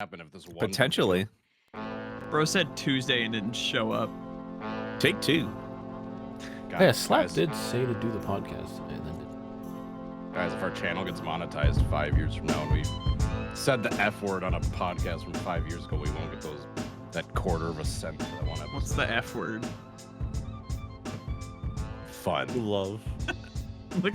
happen if this one Potentially. Bro said Tuesday and didn't show up. Take two. Yeah, Slap did say to do the podcast and then did. Guys, if our channel gets monetized 5 years from now and we said the F word on a podcast from 5 years ago, we won't get that quarter of a cent for that one episode. What's the F word? Fun. Love. Look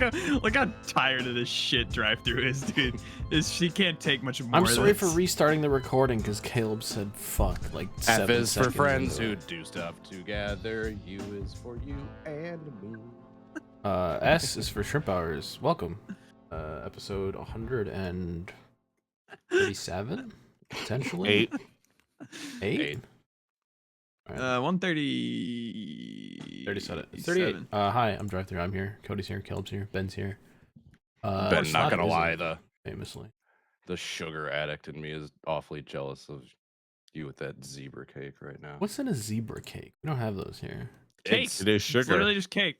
how tired of this shit drive-through is, dude. She can't take much more. I'm sorry of for this. restarting the recording because Caleb said fuck like 7 F is for seconds friends into who it. do stuff together. U is for you and me. S is for shrimp hours. Welcome. Episode 137? Potentially? 8? 130. 37. 38. Hi, I'm Drive Through. I'm here. Cody's here. Caleb's here. Ben's here. Ben, not gonna lie, famously. The sugar addict in me is awfully jealous of you with that zebra cake right now. What's in a zebra cake? We don't have those here. Cake. It is sugar. It's literally just cake.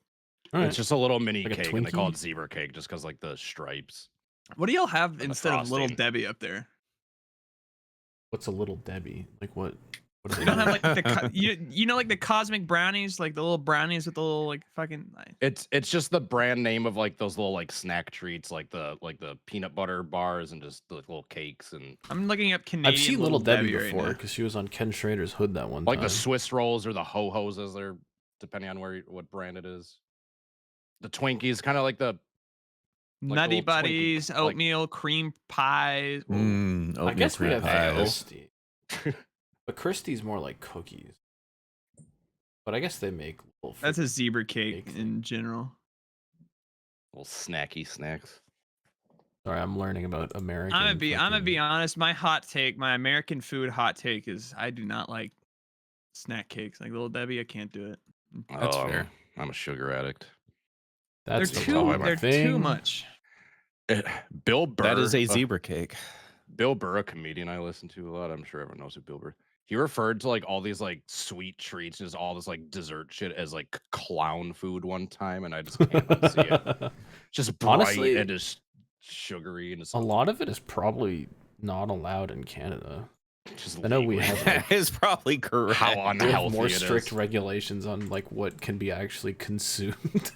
All It's just a little mini Like a cake, and they call it Twinkie? zebra cake just because like the stripes. What do y'all have the instead of Little frosting. Debbie up there? What's a little Debbie? Like what? What You don't have like the you know like the cosmic brownies, like the little brownies with the little like fucking. It's just the brand name of like those little like snack treats, like the peanut butter bars and just the little cakes and I'm looking up Canadian. I've seen Little Debbie right before now. because she was on Ken Schrader's Hood that one like time. the Swiss rolls or the ho hos as they're depending on what brand it is. The Twinkies, kind of like the like Nutty little Twinkie, Buddies, like- oatmeal cream pies. I guess we have pies. Christie. But Christie's more like cookies. But I guess they make little That's a zebra cake Cake in general. little snacky snacks. Sorry, I'm learning about American. I'm gonna fucking- be honest. My hot take, my American food hot take is I do not like snack cakes. Like Little Debbie, I can't do it. That's Oh, fair. I'm a sugar addict. That's they're the problem, I too think. much. Bill Burr. That is a zebra cake. Bill Burr, a comedian I listen to a lot. I'm sure everyone knows who Bill Burr. He referred to like all these like sweet treats and just all this like dessert shit as like clown food one time, and I just can't unsee it. Just bright Honestly, and just sugary and just A lot of it is probably not allowed in Canada. just I know we legal. have That is probably correct. How we have unhealthy more it strict is. regulations on like what can be actually consumed.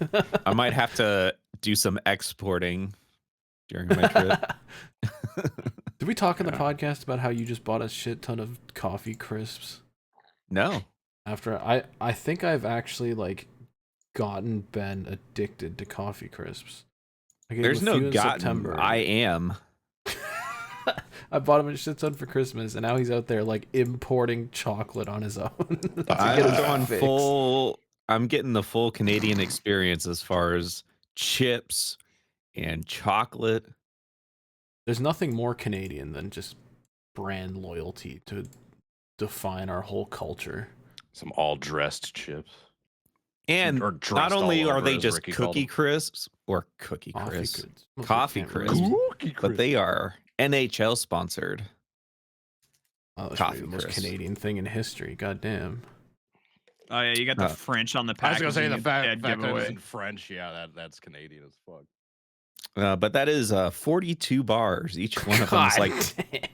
I might have to do some exporting during my trip. Did we talk in the Yeah. podcast about how you just bought a shit ton of coffee crisps? No. After I think I've actually like gotten Ben addicted to coffee crisps. I gave him There's a few no in gotten. September. I am. I bought him a shit ton for Christmas, and now he's out there like importing chocolate on his own. to get I'm his going fix. full. I'm getting the full Canadian experience as far as chips and chocolate. There's nothing more Canadian than just brand loyalty to define our whole culture. Some all dressed chips. And Or not dressed only all are over, they as just Ricky called cookie them. crisps or cookie Coffee crisps, crisps. Almost coffee can't crisps, remember. but they are NHL sponsored. Oh, that's coffee probably the most crisps. Canadian thing in history. God damn. Oh yeah, you got the Uh, French on the I was packaging. gonna say the and fact dead that it's giveaway. in French. Yeah, that's Canadian as fuck. But that is 42 bars. Each one of them is like damn.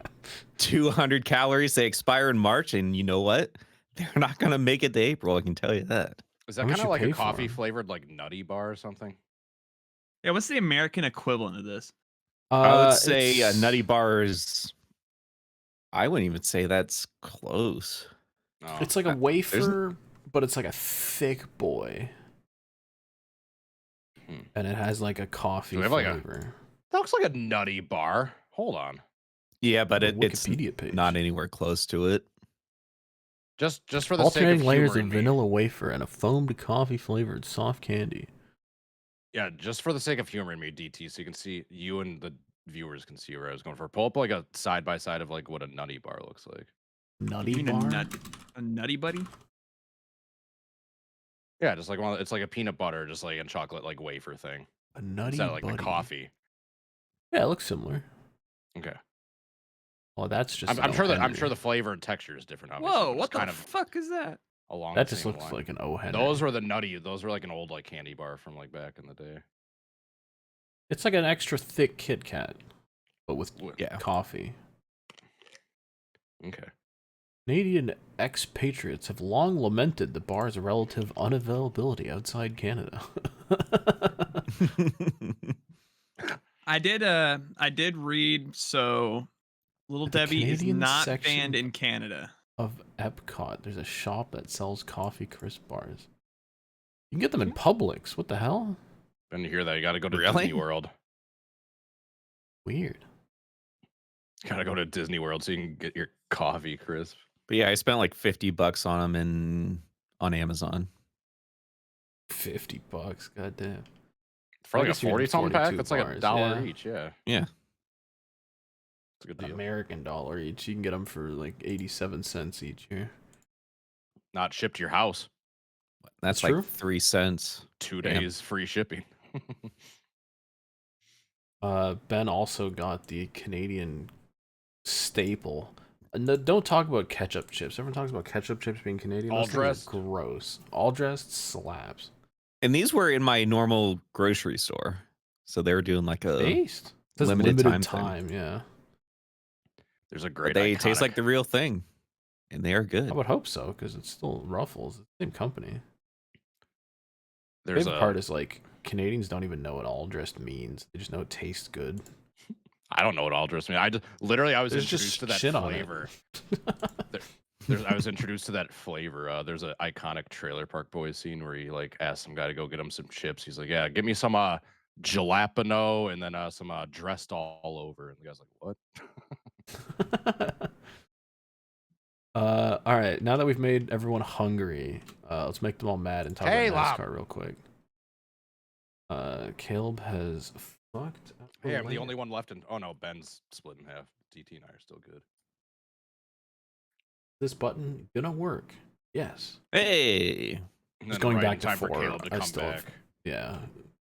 200 calories. They expire in March, and you know what? They're not gonna make it to April. I can tell you that. Is How that much kind of you like pay a for coffee 'em? flavored like nutty bar or something? Yeah, what's the American equivalent of this? I would say It's- Nutty Bar is. I wouldn't even say that's close. No. It's like a wafer, but it's like a thick boy. Hmm. And it has like a coffee we have, like, a- flavor. That looks like a nutty bar. Hold on. Yeah, but The it's Wikipedia page. not anywhere close to it. Just for the Alternating sake of layers of humoring me. vanilla wafer and a foamed coffee flavored soft candy. Yeah, just for the sake of humoring me, DT, so you can see, you and the viewers can see where I was going for. Pull up like a side by side of like what a nutty bar looks like. Nutty You mean bar? a nutty buddy? Yeah, just like one. It's like a peanut butter, just like in chocolate, like wafer thing. A nutty Instead of like buddy. the coffee. Yeah, it looks similar. Okay, Oh, that's just. I'm an sure that I'm O-Henry. sure the flavor and texture is different. Obviously, Whoa, but it's what the kind of fuck is that? along That the just same looks line. like an O-Henry. Those were the nutty. Those were like an old like candy bar from like back in the day. It's like an extra thick Kit Kat, but with W- Yeah. coffee. Okay. Canadian expatriates have long lamented the bar's relative unavailability outside Canada. I did read, so Little At the Debbie is Canadian not section banned in Canada. of Epcot, there's a shop that sells coffee crisp bars. You can get them in Publix. What the hell? Didn't hear that. You got to go to Really? Disney World. Weird. Got to go to Disney World so you can get your coffee crisp. But yeah, I spent like $50 on them on Amazon. $50. Goddamn. For I like a guess you're getting 40-something pack, 42 that's like bars, $1 yeah. each. Yeah. Yeah. It's a good deal. American dollar each. You can get them for like 87 cents each here. Not shipped to your house. That's True. like 3 cents. 2 Damn. days free shipping. Ben also got the Canadian staple. No, don't talk about ketchup chips. Everyone talks about ketchup chips being Canadian. All Those things are dressed. gross. All dressed slaps. And these were in my normal grocery store. So they were doing like a Taste. Says limited limited time thing. yeah. There's a but great they taste iconic- like the real thing. And they are good. I would hope so, because it's still Ruffles. It's the same company. The There's favorite a part is like Canadians don't even know what all dressed means. They just know it tastes good. I don't know what all dress means. I was There's introduced just to that shit on it. flavor. I was introduced to that flavor. There's an iconic Trailer Park Boys scene where he like asked some guy to go get him some chips. He's like, "Yeah, give me some jalapeno and then some dressed all over." And the guy's like, "What?" All right. Now that we've made everyone hungry, let's make them all mad and talk about Caleb. NASCAR real quick. Caleb has fucked up. Hey, I'm the only one left. Oh no, Ben's split in half. DT and I are still good. This button gonna work? Yes. Hey. And Just then going right back in to time 4. for Caleb to I come still have- back. Yeah,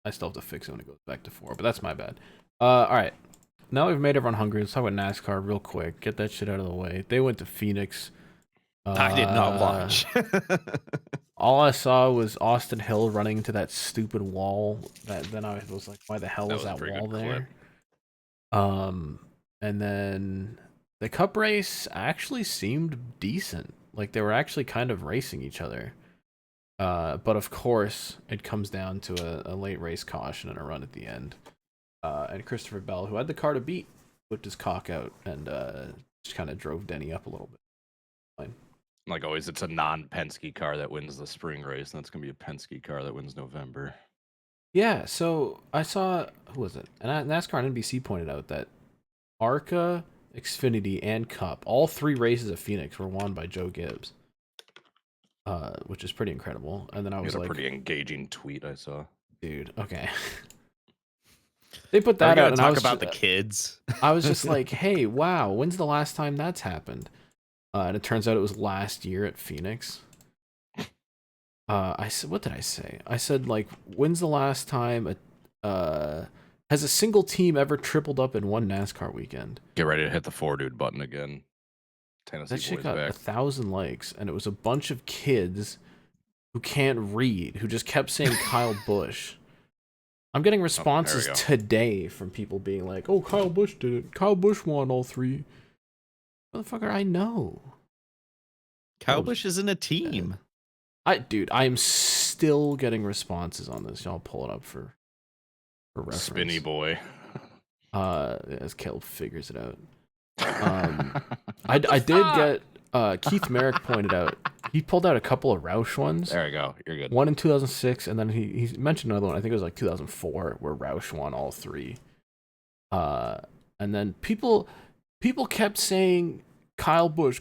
I still have to fix it when it goes back to 4, but that's my bad. All right. Now we've made everyone hungry. Let's talk about NASCAR real quick. Get that shit out of the way. They went to Phoenix. I did not watch. All I saw was Austin Hill running into that stupid wall. Then I was like, why the hell That is was a that pretty wall good there? clip. And then the Cup race actually seemed decent. Like they were actually kind of racing each other. But of course, it comes down to a late race caution and a run at the end. And Christopher Bell, who had the car to beat, whipped his cock out and just kind of drove Denny up a little bit. Fine. Like always, it's a non-Penske car that wins the spring race, and that's gonna be a Penske car that wins November. Yeah, so I saw, who was it? And NASCAR and NBC pointed out that ARCA, Xfinity, and Cup, all 3 races at Phoenix were won by Joe Gibbs, which is pretty incredible. And then I He was had a like, pretty engaging tweet I saw. dude, okay. They put Are we that out, gonna and I talk was about the kids? I was just like, hey, wow, when's the last time that's happened? And it turns out it was last year at Phoenix. I said, what did I say? I said, like, when's the last time has a single team ever tripled up in one NASCAR weekend? Get ready to hit the 4-dude button again. Tennessee That shit boys got back. 1,000 likes, and it was a bunch of kids who can't read, who just kept saying Kyle Busch. I'm getting responses go. today from people being like, oh, Kyle Busch did it. Kyle Busch won all 3. Motherfucker, I know. Kyle Busch isn't a team. Dude, I am still getting responses on this. Y'all pull it up for reference. Spinny boy. As Caleb figures it out. I did get Keith Merrick pointed out. He pulled out a couple of Roush ones. There you go. You're good. One in 2006, and then he mentioned another one. I think it was like 2004, where Roush won all 3. And then people kept saying Kyle Busch,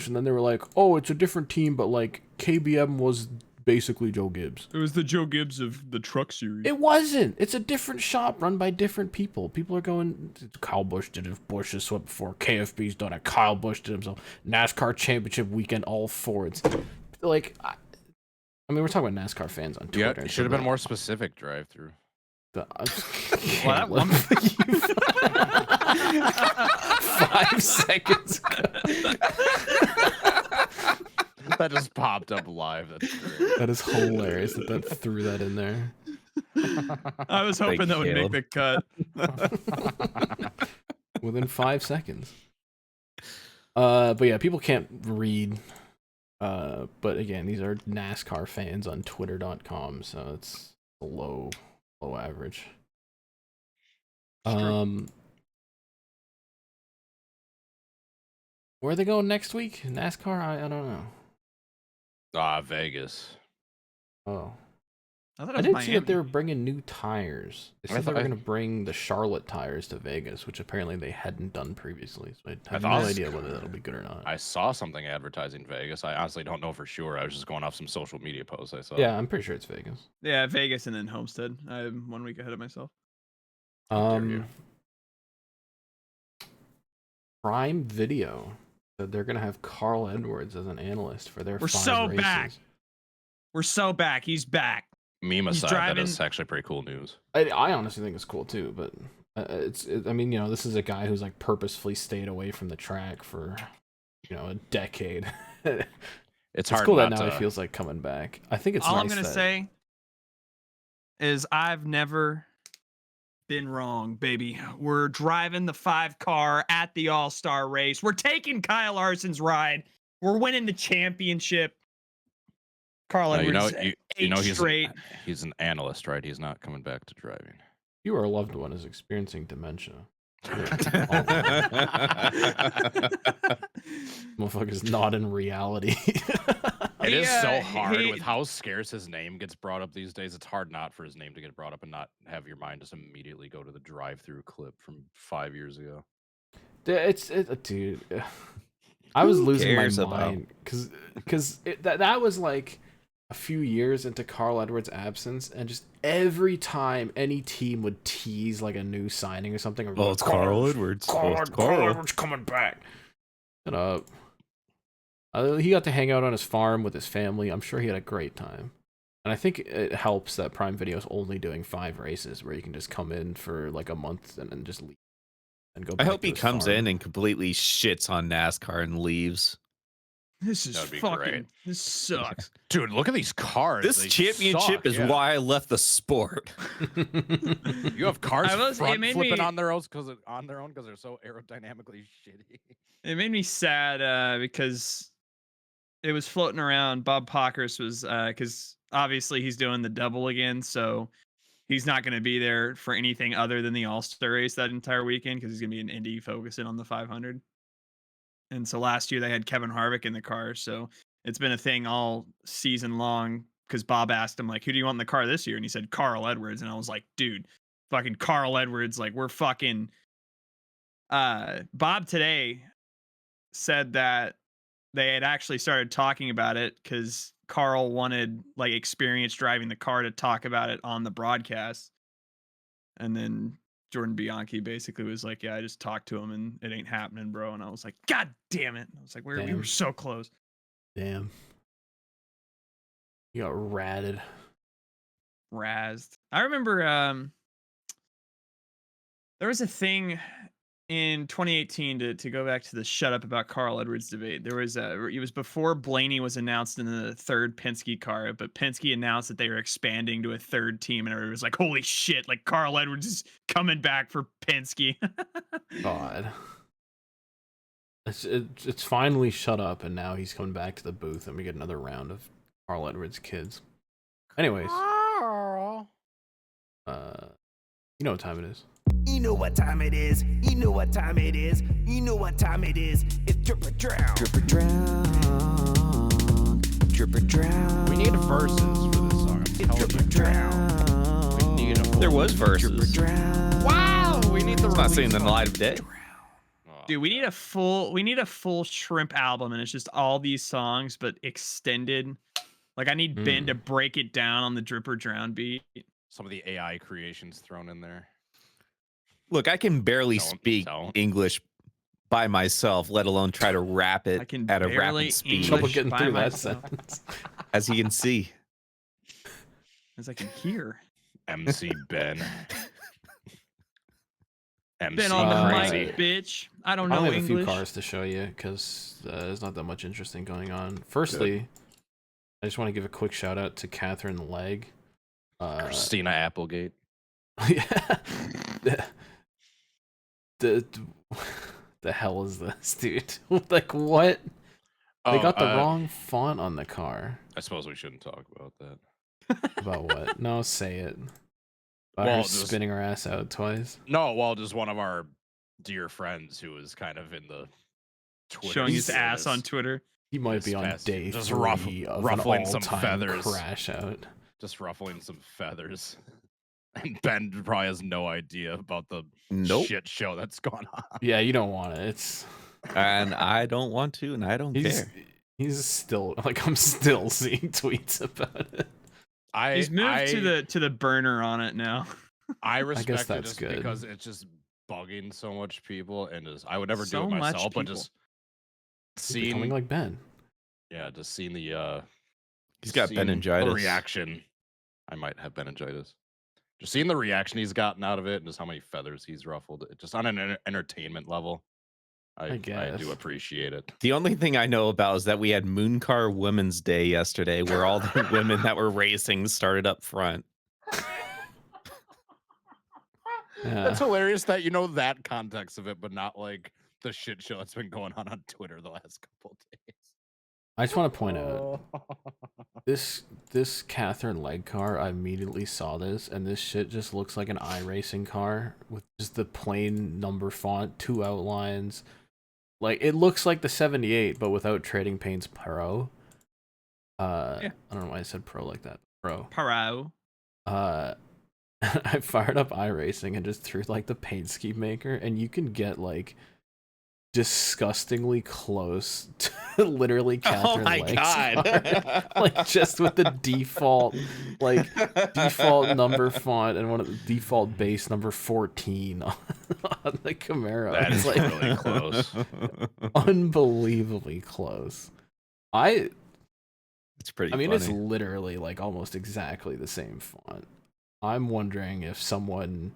and then they were like, oh, it's a different team, but like KBM was basically Joe Gibbs. It was the Joe Gibbs of the truck series. It wasn't. It's a different shop run by different people. People are going, Kyle Busch did it, Busch has swept before, KFB's done it, Kyle Busch did himself, NASCAR championship weekend, all Fords. Like, I mean, we're talking about NASCAR fans on Twitter. Yeah, it should have been more specific drive-through. Well, that one- 5 seconds ago. That just popped up live. That's great. That is hilarious that threw that in there. I was hoping that would make the cut. Within 5 seconds. But yeah, people can't read. But again, these are NASCAR fans on Twitter.com, so it's a low average. It's true. Where are they going next week? NASCAR? I don't know. Vegas. Oh. I thought it I was didn't Miami. see that they were bringing new tires. They I said they thought- were going to bring the Charlotte tires to Vegas, which apparently they hadn't done previously. So I have no thought- idea whether that'll be good or not. I saw something advertising Vegas. I honestly don't know for sure. I was just going off some social media posts I saw. Yeah, I'm pretty sure it's Vegas. Yeah, Vegas and then Homestead. I'm 1 week ahead of myself. How dare you. Prime Video said they're going to have Carl Edwards as an analyst for their We're 5 so races. back. We're so back. He's back. Meme He's aside, that driving- is actually pretty cool news. I honestly think it's cool too, but I mean, this is a guy who's like purposefully stayed away from the track for a decade. It's It's hard cool that not now to. he feels like coming back. I think it's All nice I'm gonna that- say is I've never been wrong, baby. We're driving the 5 car at the All-Star race. We're taking Kyle Larson's ride. We're winning the championship. Carl you Edwards, know, you 8 know he's straight. he's an analyst, right? He's not coming back to driving. you or a loved one is experiencing dementia. Motherfucker's not in reality. It is so Yeah, hard he- with how scarce his name gets brought up these days. It's hard not for his name to get brought up and not have your mind just immediately go to the drive-through clip from 5 years ago. Dude. I was Who losing my cares about- mind because that was like a few years into Carl Edwards' absence, and just every time any team would tease like a new signing or something, or Oh, it's Carl Edwards. Oh, it's Carl Edwards coming back. Shut up. He got to hang out on his farm with his family. I'm sure he had a great time. And I think it helps that Prime Video is only doing 5 races where you can just come in for like a month and then just leave and go I back hope to he his comes farm. in and completely shits on NASCAR and leaves. This is That'd be fucking. great. This sucks. Dude, look at these cars. This They championship suck, is yeah. why I left the sport. You have cars It front made flipping me- on their own because they're so aerodynamically shitty. It made me sad because it was floating around. Bob Pockers was because obviously he's doing the double again, so he's not going to be there for anything other than the All-Star race that entire weekend because he's going to be in Indy focusing on the 500. And so last year they had Kevin Harvick in the car, so it's been a thing all season long because Bob asked him like, "Who do you want in the car this year?" And he said Carl Edwards, and I was like, "Dude, fucking Carl Edwards! Like we're fucking." Bob today said that they had actually started talking about it because Carl wanted like experience driving the car to talk about it on the broadcast. And then Jordan Bianchi basically was like, "Yeah, I just talked to him and it ain't happening, bro." And I was like, "God damn it!" I was like, we Damn. were so close. Damn. You got ratted. Razzed. I remember there was a thing in 2018 to go back to the shut up about Carl Edwards debate. There was it was before Blaney was announced in the 3rd Penske car, but Penske announced that they were expanding to a 3rd team, and everybody was like, "Holy shit! Like Carl Edwards is coming back for Penske." God. It's finally shut up, and now he's coming back to the booth, and we get another round of Carl Edwards kids. Anyways, you know what time it is. You know what time it is. You know what time it is. You know what time it is. It's drip or drown. Drip or drown. Drip or drown. We need verses for this song. I'm It's telling drip or you. drown. We need a There was Drip or verses. drown. Wow, we need the. It's not seeing release the song. light of day. Oh, Dude, we need a full shrimp album, and it's just all these songs but extended. Like I need Ben to break it down on the drip or drown beat. some of the AI creations thrown in there. Look, I can barely Don't- speak don't. English by myself, let alone try to rap I it can at a barely rapid speed, Trouble English getting by through that myself. sentence. as you can see. As I can hear. MC Ben. MC Ben on the Crazy. mic, bitch. I don't I know only have a few English. cars to show you because there's not that much interesting going on. Firstly, I just want to give a quick shout out to Catherine Legg. Christina Applegate. Yeah. the the hell is this, dude? Like, what? They got the wrong font on the car. I suppose we shouldn't talk about that. About what? No, say it. About her spinning her ass out twice. No, well, just one of our dear friends who was kind of in the Twitter Showing his ass on Twitter. He might be on day just 3 of ruffling an some all-time feathers. crash out. Just ruffling some feathers. And Ben probably has no idea about the shit show that's going on. Yeah, you don't want it. It's And I don't want to, and I don't care. He's still like I'm still seeing tweets about it. He's moved to the burner on it now. I respect it that's just good. because it's just bugging so much people, and I would never do So it much myself, but people. just He's becoming seeing like Ben. yeah, just seeing the He's got seeing the meningitis. reaction. I might have meningitis. Just seeing the reaction he's gotten out of it, and just how many feathers he's ruffled, just on an entertainment level. I do appreciate it. The only thing I know about is that we had Mooncar Women's Day yesterday, where all the women that were racing started up front. Yeah. That's hilarious that you know that context of it, but not like the shit show that's been going on Twitter the last couple of days. I just want to point out this Catherine Legg car. I immediately saw this, and this shit just looks like an iRacing car with just the plain number font, 2 outlines. Like it looks like the 78, but without Trading Paints Pro. I don't know why I said Pro like that. Pro. I fired up iRacing and just threw like the paint scheme maker, and you can get like disgustingly close to literally Catherine Legg's car. Like just with the default number font and one of the default base number 14 on the Camaro. That is like really close. Unbelievably close. It's pretty I mean, funny. it's literally like almost exactly the same font. I'm wondering if someone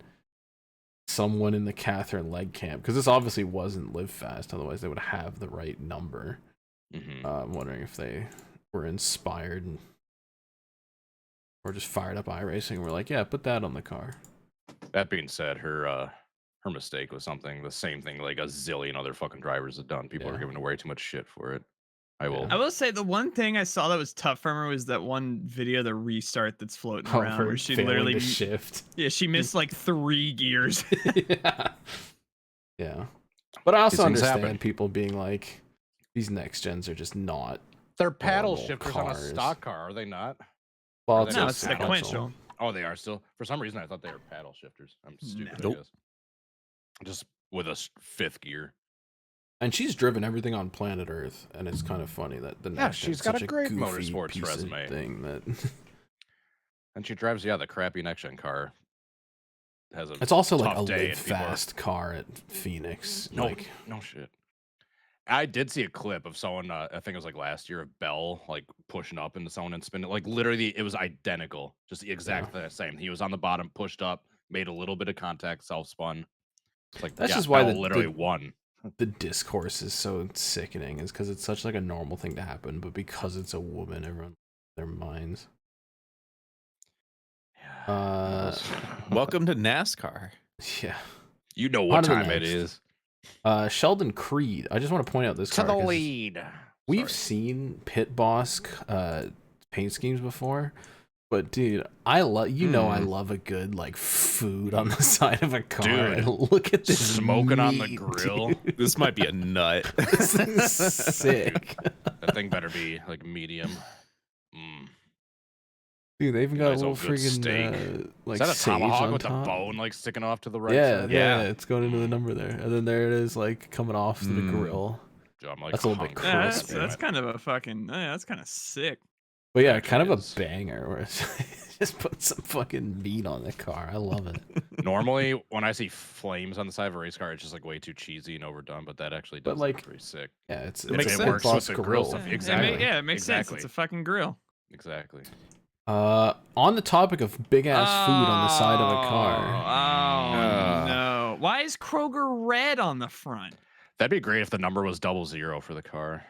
in the Catherine Legg camp, because this obviously wasn't Live Fast, otherwise they would have the right number. I'm wondering if they were inspired or just fired up iRacing and were like, yeah, put that on the car. That being said, her mistake was the same thing like a zillion other fucking drivers have done. People are giving way too much shit for it. I will say the one thing I saw that was tough from her was that one video, the restart that's floating around, where she literally shift. Yeah, she missed like 3 gears. Yeah. But I also things understand happen. people being like, these next gens are just not. They're paddle normal shifters on a cars. stock car, are they not? Well, No, No, a it's sequential. Oh, they are still. For some reason, I thought they were paddle shifters. I'm stupid. Nope. I guess. Just with a 5th gear. And she's driven everything on planet Earth, and it's kind of funny that the next she's gen's got such a great goofy motorsports piece of resume. thing that And she drives, the crappy next gen car. Has a it's also like a tough day live and people are- fast car at Phoenix. No, Like, no shit. I did see a clip of someone, I think it was like last year, of Bell like pushing up into someone and spinning. Like literally, it was identical, just exactly the same. He was on the bottom, pushed up, made a little bit of contact, self spun. Like That's just why Bell the- literally the- won. the discourse is so sickening, is because it's such like a normal thing to happen, but because it's a woman, everyone their minds. Welcome to NASCAR. Yeah. You know On what to the time it next. is. Sheldon Creed. I just want to point out this To car the 'cause lead. We've Sorry. seen Pit Boss paint schemes before, but dude, I love I love a good like food on the side of a car. Dude, and look at this smoking on the meat, grill. dude. This might be a nut. This thing's sick. That thing better be like medium. Dude, they even got a Nice little old good steak. friggin' like Is that a sage tomahawk on with top. the bone like sticking off to the right Yeah, side? yeah, it's going into the number there, and then there it is, like coming off the grill. I'm like, That's a little bit hungry. Yeah, crispy. that's kind of a fucking. That's kind of sick. But yeah, Actually kind of a is. banger where it's just put some fucking meat on the car. I love it. Normally, when I see flames on the side of a race car, it's just like way too cheesy and overdone. But that actually But, does like, look pretty sick. Yeah, it's makes a sense. Pit Works with Boss the grill grill. stuff. Yeah, Exactly. it makes sense. Exactly. It's a fucking grill. Exactly. On the topic of big ass food on the side of a car. Oh no! Why is Kroger red on the front? That'd be great if the number was 00 for the car.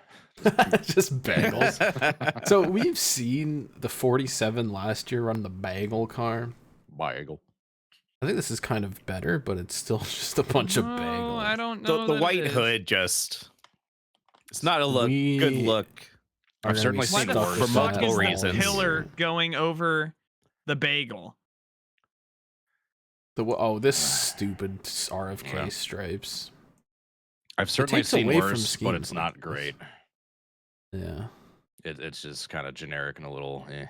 Just bagels. So we've seen the 47 last year run the bagel car. Bagel. I think this is kind of better, but it's still just a bunch of No, bagels. I don't know. The that white it is. hood just. It's not a look. We Good look. Are I've gonna certainly be Why seen the stuck worse. with For fuck that multiple is all the reasons. pillar year. going over the bagel? This stupid RFK Yeah. stripes. I've certainly takes seen away from worse, scheme but it's not points. great. Yeah, It's just kind of generic and a little. it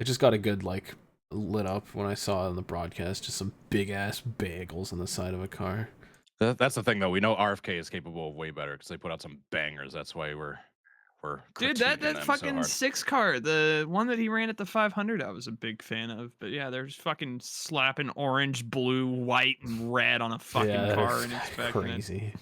just got a good like lit up when I saw it on the broadcast. Just some big ass bagels on the side of a car. That's the thing, though. We know RFK is capable of way better because they put out some bangers. That's why we're Dude, critiquing that them fucking so hard. 6 car, the one that he ran at the 500, I was a big fan of. But yeah, they're just fucking slapping orange, blue, white, and red on a fucking Yeah, car it's and expecting it. crazy.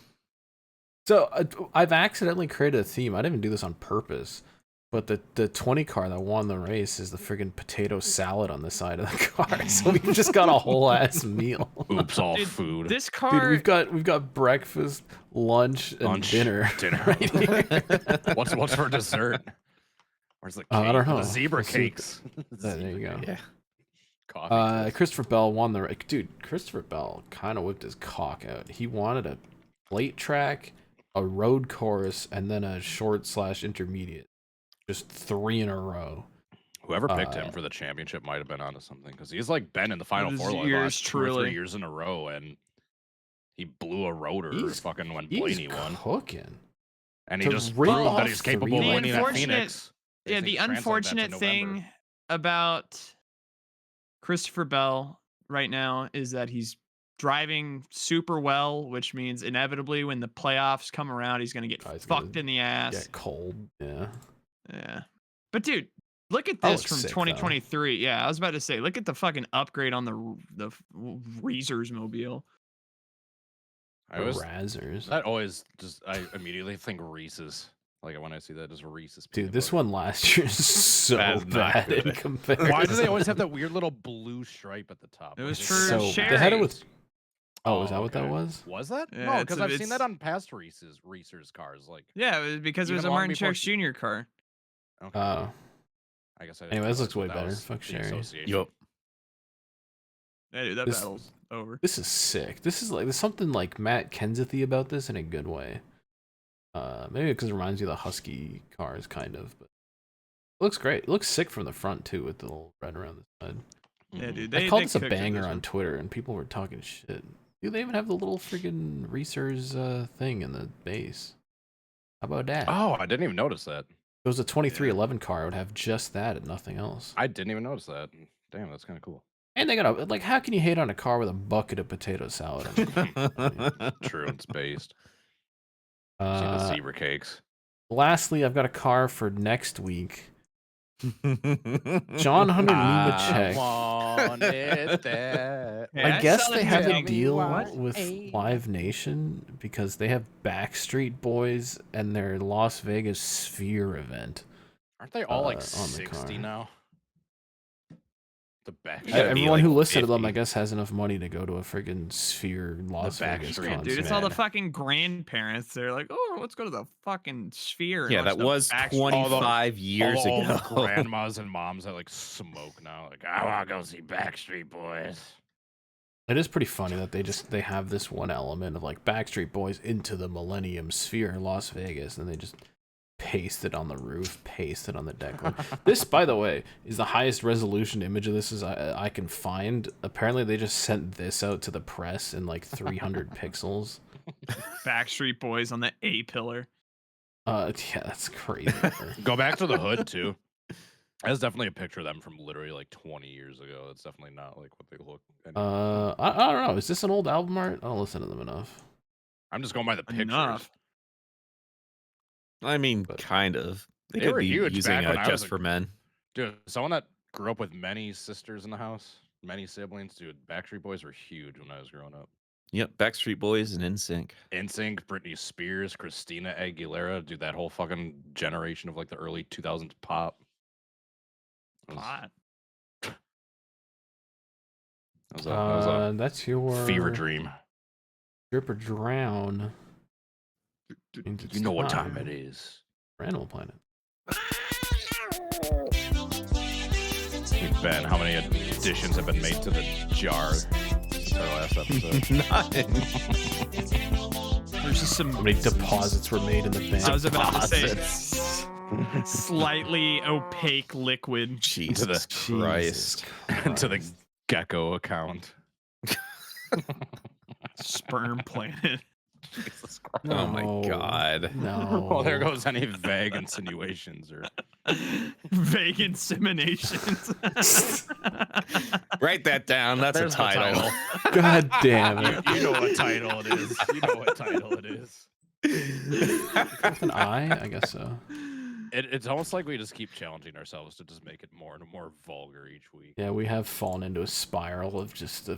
So I've accidentally created a theme. I didn't even do this on purpose, but the 20 car that won the race is the friggin' potato salad on the side of the car. So we've just got a whole ass meal. Oops, all Dude, food. This Dude, car, we've got breakfast, lunch, and dinner. Right here. What's for dessert? Where's the cake? I don't know. The zebra Let's see. cakes. There you go. Yeah. Coffee. toast. Christopher Bell won the dude. Christopher Bell kind of whipped his cock out. He wanted a plate track, a road course, and then a short/intermediate. Just 3 in a row. Whoever picked him for the championship might have been onto something because he's like been in the final his four like ears, last 2 or 3 truly. years in a row, and he blew a rotor fucking when He's Blaney won, cooking. and he to just rip proved off that he's capable of 3 winning at unfortunate- Phoenix. They yeah, think the translate that to unfortunate November. thing about Christopher Bell right now is that he's driving super well, which means inevitably when the playoffs come around, he's gonna get He's fucked gonna in the ass. Get cold. Yeah. Yeah. But dude, look at That this looks from sick, though. 2023. Yeah, I was about to say, look at the fucking upgrade on the Reezers mobile. I always Razzers. that always just I immediately think Reese's. Like when I see that, just Reese's. Dude, peanut this butter. one last year is so That is not bad in good. comparison. Why do they always have that weird little blue stripe at the top? It Like, was they for should- so they had it Sherry. with. Oh, is that what that okay. was? Was that? Yeah, No, it's because a- I've seen it's- that on past Reese's cars. Like, Yeah, it was because it was Even a long Martin before Truex Jr. car. okay. I guess I didn't Anyway, this realize looks way that better. was Fuck the Sherry. association. Yup. Yeah, dude, that This- battle's over. This is sick. This is like there's something like Matt Kenseth-y about this in a good way. Maybe because it reminds you of the Husky cars, kind of. But it looks great. It looks sick from the front too, with the little red around the side. Yeah, Mhm. dude. I called this a cooked it banger this on one. Twitter, and people were talking shit. Dude, they even have the little freaking Reese's thing in the base. How about that? Oh, I didn't even notice that. If it was a 2311 car, it would have just that and nothing else. I didn't even notice that. Damn, that's kind of cool. And they got a like, how can you hate on a car with a bucket of potato salad? on it? True, it's based. See the zebra cakes. Lastly, I've got a car for next week. John Hunter Nemechek. wanted that. Yeah, I guess saw they that have too. a deal What? with Live Nation because they have Backstreet Boys and their Las Vegas Sphere event. Aren't they all like on the 60 car. now? The back. You gotta be, Everyone like, who listed them, I 50. guess, has enough money to go to a friggin' Sphere Las Vegas Backstreet, concert. Dude, it's all the Man. fucking grandparents. They're like, oh, let's go to the fucking Sphere. and Yeah, watch that the was Backstreet- 25 years all ago. the grandmas and moms that like smoke now. Like, I want to go see Backstreet Boys. It is pretty funny that they have this one element of like Backstreet Boys into the Millennium Sphere in Las Vegas, and they just paste it on the roof, paste it on the deck. This, by the way, is the highest resolution image of this I can find. Apparently, they just sent this out to the press in like 300 pixels. Backstreet Boys on the A pillar. Yeah, that's crazy. Go back to the hood too. That's definitely a picture of them from literally like 20 years ago. It's definitely not like what they look. I don't know. Is this an old album art? I don't listen to them enough. I'm just going by the pictures. Enough. I mean, But- kind of. They They could were be huge using back when I was Just a- for Men. Dude, someone that grew up with many sisters in the house, many siblings, dude, Backstreet Boys were huge when I was growing up. Yep, Backstreet Boys and NSYNC. NSYNC, Britney Spears, Christina Aguilera, dude, that whole fucking generation of like the early 2000s pop. That was- Hot. that was a That's your fever dream. Drip or Drown. Means You it's know what time it is. for Animal Planet. Hey, Ben, how many additions have been made to the jar since our last episode? There's just some. How many deposits were made in the bank? I was about to say slightly opaque liquid. Jesus Christ. To the gecko account. Sperm planet. Jesus Christ. Oh my God. No. Well, there goes any vague insinuations or Vague inseminations. Write that down. That's There's a the title. God damn it. You know what title it is. You know what title it is. With an I guess so. It's almost like we just keep challenging ourselves to just make it more and more vulgar each week. Yeah, we have fallen into a spiral of just the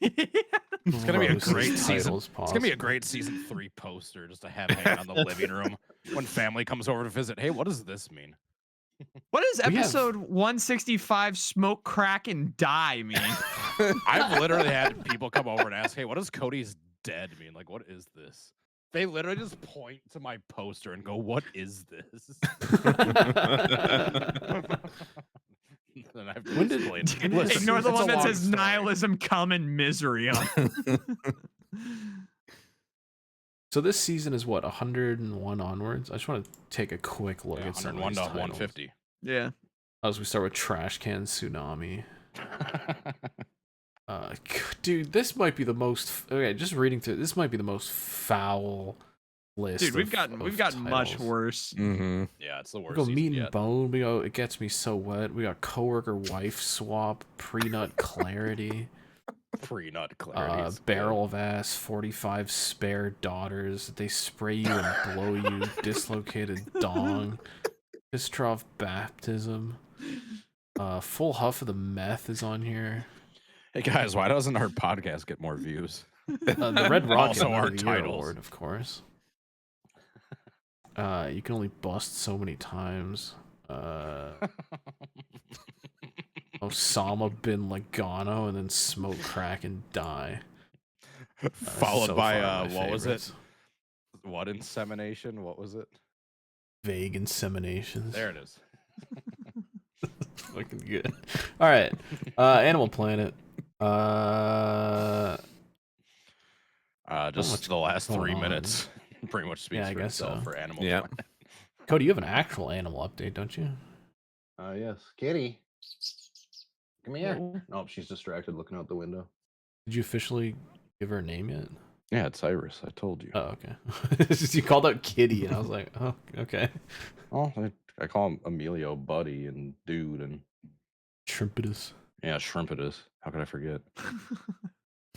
It's gonna be a grossest great season. titles It's gonna be a possible. great season 3 poster just to have hanging on the living room when family comes over to visit. Hey, what does this mean? What does We have- episode 165 smoke, crack, and die mean? I've literally had people come over and ask, "Hey, what does Cody's dead mean? Like, what is this?" They literally just point to my poster and go, "What is this?" And I have to When did- explain. when did- Listen, Ignore the it's a one that long says story. nihilism, come, and misery on it. So this season is what, 101 onwards? I just want to take a quick look Yeah, at some of 101 these to titles. 150. Yeah. As we start with Trash Can Tsunami. Dude, this might be the most. Okay, just reading through. This might be the most foul list. Dude, we've of gotten much titles. worse. Mm-hmm. Yeah, it's the We worst. go season Meat and yet. Bone. We go It Gets Me So Wet. We got Coworker Wife Swap. Pre-Nut Clarity. Pre-nut clarity. is good. Barrel of Ass. 45 Spare Daughters. They Spray You and Blow You. Dislocated Dong. Bistroff Baptism. Full Huff of the Meth is on here. Hey guys, why doesn't our podcast get more views? The Red Rocket Also our of the Year titles. Award, of course. You can only bust so many times. Osama bin Lagano and then Smoke Crack and Die. Followed So by far my what was it? favorites. What insemination? What was it? Vague Inseminations. There it is. Fucking good. All right. Animal Planet. Just much the last going 3 on. minutes pretty much speaks I for guess itself so. for Animal Yeah. Planet. Cody, you have an actual animal update, don't you? Yes. Kitty. Come here. Whoa. Nope, she's distracted looking out the window. Did you officially give her a name yet? Yeah, it's Iris. I told you. Oh, okay. It's just you called out Kitty, and I was like, oh, okay. Oh, I call him Emilio Buddy and Dude and Trumpetus. yeah, Shrimpitus. How could I forget?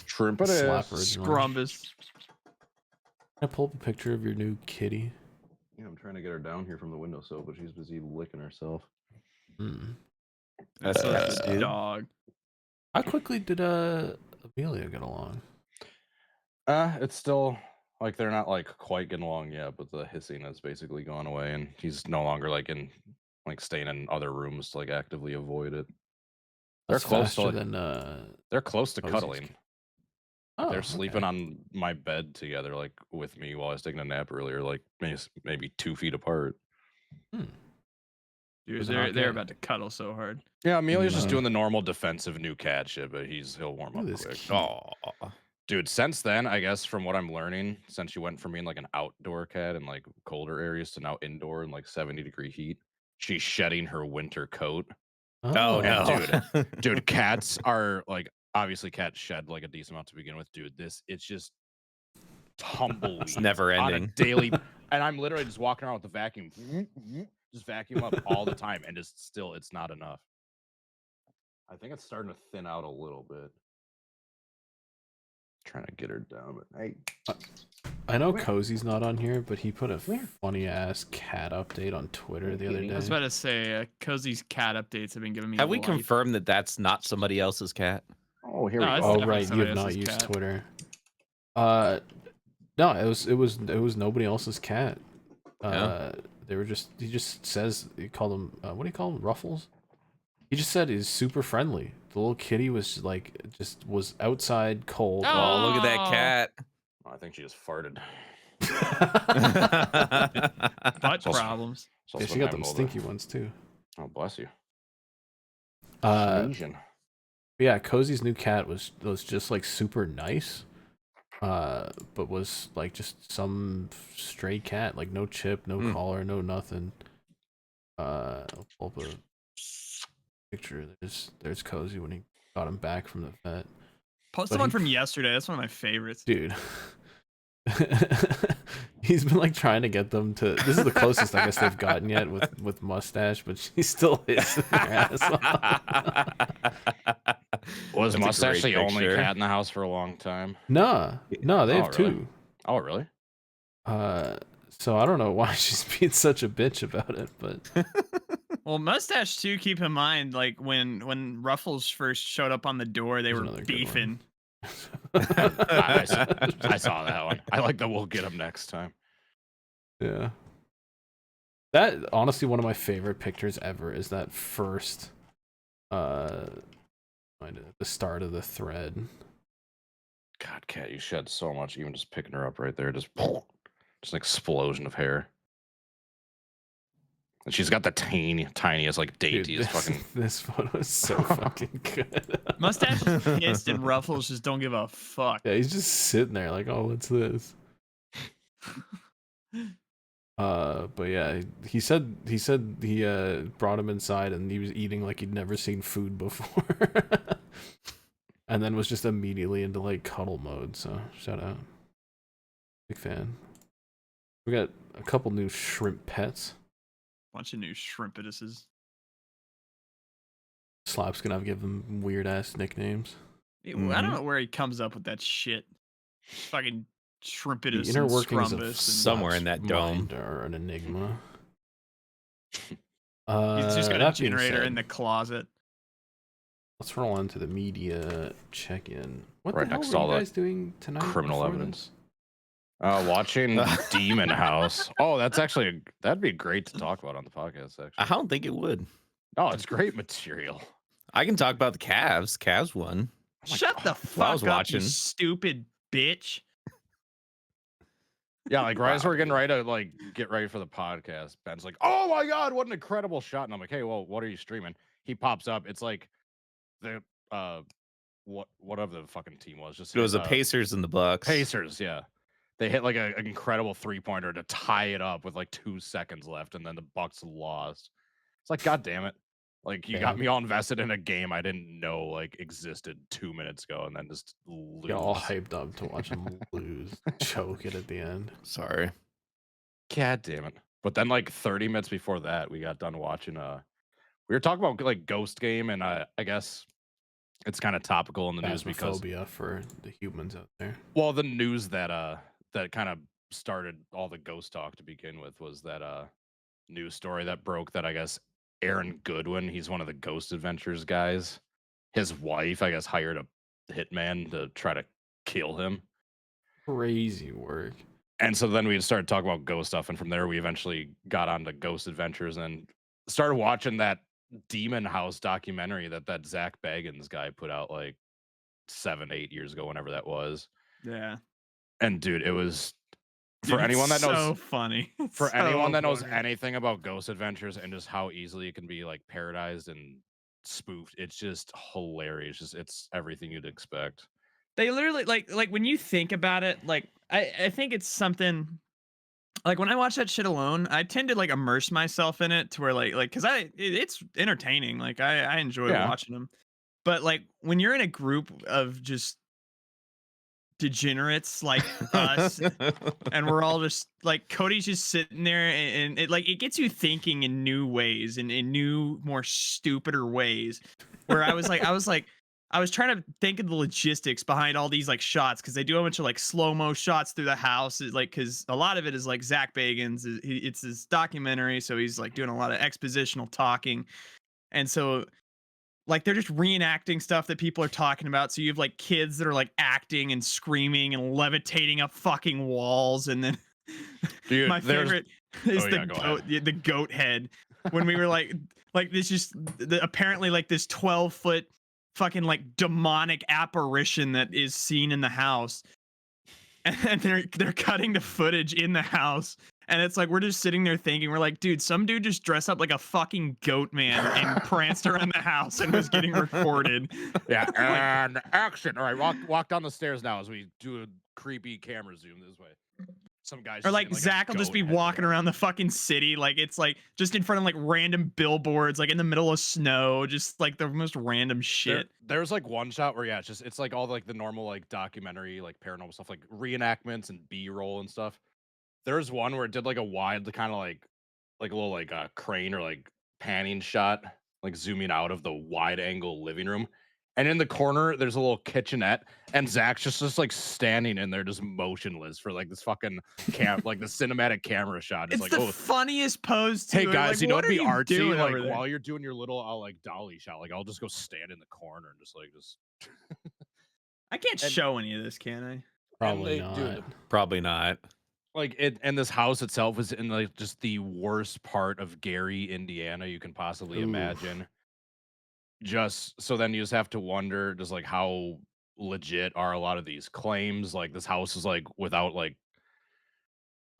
Shrimpitus. Slap original. Scrumbus. Can I pull up a picture of your new kitty? Yeah, I'm trying to get her down here from the windowsill, but she's busy licking herself. Hmm. That's Such nice, a dude. dog. How quickly did Amelia get along? It's still like they're not like quite getting along yet, but the hissing has basically gone away, and he's no longer like staying in other rooms to like actively avoid it. They're That's close to faster like, than they're close to Cozy's cuddling. kid. Oh, They're sleeping okay. on my bed together, like with me while I was taking a nap earlier, like maybe 2 feet apart. Dude, Was it they're okay? about to cuddle so hard. Yeah, Amelia's just Mhm. doing the normal defensive new cat shit, but he'll warm Look up at this quick. cute- Oh, Dude, since then, I guess from what I'm learning, since she went from being like an outdoor cat in like colder areas to now indoor in like 70-degree heat, she's shedding her winter coat. no. Dude, cats are like obviously cats shed like a decent amount to begin with. Dude, it's just tumbleweed. It's never on a ending. daily, and I'm literally just walking around with the vacuum, just vacuum up all the time, and just still it's not enough. I think it's starting to thin out a little bit. Trying to get her down, but hey, I know Cozy's not on here, but he put a funny ass cat update on Twitter the other Kitty. day. I was about to say, Cozy's cat updates have been giving me. Have we life. confirmed that that's not somebody else's cat? oh here No, we it's go. Oh definitely right, you somebody have not else's used cat. Twitter. No, it was nobody's else's cat. They were just he just says he called him what do you call him, Ruffles? He just said he's super friendly. The little kitty was like was outside cold. Oh, look at that Oh. cat. I think she just farted. Butt So- problems. So Yeah, she got them stinky ones too. Oh, bless you. Uh, Asian. Yeah, Cozy's new cat was just like super nice, but was like just some stray cat, like no chip, no collar, no nothing. I'll pull up a picture. There's Cozy when he got him back from the vet. Post But the one he- from yesterday. That's one of my favorites. Dude. He's been like trying to get them to. This is the closest I guess they've gotten yet with Mustache, but she still hits their ass off. Was That's a Mustache great the only picture. cat in the house for a long time? No, they Oh, have really? two. Oh, really? So I don't know why she's being such a bitch about it, but Well, Mustache too. Keep in mind, like when Ruffles first showed up on the door, they There's were another good beefing. I saw that one. I like that. We'll get him next time. Yeah. That honestly one of my favorite pictures ever is that first the start of the thread. God, Cat, you shed so much. Even just picking her up right there, just an explosion of hair. And she's got the tiniest, like Dude, daintiest fucking. this photo is so fucking good. Mustache is pissed, and Ruffles just don't give a fuck. Yeah, he's just sitting there like, oh, what's this? But yeah, he said he brought him inside and he was eating like he'd never seen food before. And then was just immediately into like cuddle mode, so shout out. Big fan. We got a couple new shrimp pets. Bunch of new shrimpiduses. Slap's gonna give them weird ass nicknames. I don't know where he comes up with that shit. Fucking The shrimpidus inner and workings of scrumbus. Somewhere in that dome. mind are an enigma. He's just got a that being generator said, in the closet. Let's roll on to the media check-in. What Right the hell next were to all you the guys doing tonight? criminal before evidence. Watching Demon House. Oh, that'd be great to talk about on the podcast. I Actually, don't think it would. oh, it's great material. I can talk about the Cavs. Cavs won. Shut the I fuck was up, watching. you stupid bitch. Yeah, like right as Wow, we're getting dude. ready to like get ready for the podcast, Ben's like, "Oh my god, what an incredible shot!" And I'm like, "Hey, well, what are you streaming?" He pops up. It's like the whatever the fucking team was. Just It was the hit, Pacers and the Bucks. Pacers, yeah. They hit like an incredible 3-pointer to tie it up with like 2 seconds left, and then the Bucks lost. It's like, God damn it! Like you got Yeah. me all invested in a game I didn't know like existed 2 minutes ago, and then just lose. Get all hyped up to watch them lose, choke it at the end. Sorry. God damn it! But then like 30 minutes before that, we got done watching. We were talking about like Ghost Game, and I guess it's kind of topical in the news because Phasmophobia for the humans out there. well, the news that that kind of started all the ghost talk to begin with was that news story that broke that I guess Aaron Goodwin, he's one of the Ghost Adventures guys. His wife, I guess, hired a hitman to try to kill him. Crazy work. And so then we started talking about ghost stuff, and from there we eventually got onto Ghost Adventures and started watching that Demon House documentary that Zach Bagans guy put out like 7-8 years ago, whenever that was. Yeah. And dude, it was Dude, for anyone that it's knows so funny. for So anyone that knows funny. anything about Ghost Adventures and just how easily it can be like parodized and spoofed, it's just hilarious. It's everything you'd expect. They literally like when you think about it, like I think it's something like when I watch that shit alone, I tend to like immerse myself in it to where like because it's entertaining. Like I enjoy Yeah. watching them. But like when you're in a group of just degenerates like us and we're all just like Cody's just sitting there and it like it gets you thinking in new ways and in new more stupider ways where I was trying to think of the logistics behind all these like shots because they do a bunch of like slow-mo shots through the house like because a lot of it is like Zach Bagans it's his documentary, so he's like doing a lot of expositional talking, and so like they're just reenacting stuff that people are talking about. So you have like kids that are like acting and screaming and levitating up fucking walls, and then Dude, my favorite is Oh, the yeah, go goat, the goat head. When we were like this just apparently like this 12-foot fucking like demonic apparition that is seen in the house, and they're cutting the footage in the house And it's like we're just sitting there thinking, we're like, dude, some dude just dressed up like a fucking goat man and pranced around the house and was getting recorded. Yeah, Like, and action. All right, walk down the stairs now as we do a creepy camera zoom this way. Some guys or just like in, like, a Zach will just goat be walking headband. around the fucking city, like it's like just in front of like random billboards, like in the middle of snow, just like the most random shit. There's like one shot where it's like all like the normal like documentary like paranormal stuff, like reenactments and B-roll and stuff. There's one where it did like a wide kind of like a little like crane or like panning shot, like zooming out of the wide angle living room. And in the corner, there's a little kitchenette, and Zach's just like standing in there, just motionless for like this fucking like the cinematic camera shot. It's It's like, the oh, funniest pose too. hey Like, guys, you know what what'd are be you artsy? doing Like over there? while you're doing your little like dolly shot, like I'll just go stand in the corner and just I can't and- show any of this, can I? Probably and not. dude, Probably not. like it, and this house itself is in like just the worst part of Gary, Indiana you can possibly Oof. imagine. Just so then you just have to wonder just like how legit are a lot of these claims. Like this house is like without like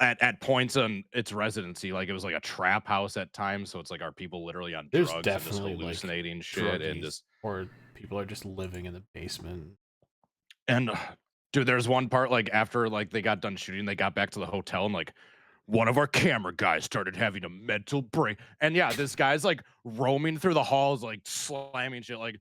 at points on its residency, like it was like a trap house at times. So it's like are people literally on There's drugs and just definitely, like, hallucinating shit and Druggies, just or people are just living in the basement. and dude, there's one part like after like they got done shooting, they got back to the hotel and like one of our camera guys started having a mental break. And yeah, this guy's like roaming through the halls, like slamming shit, like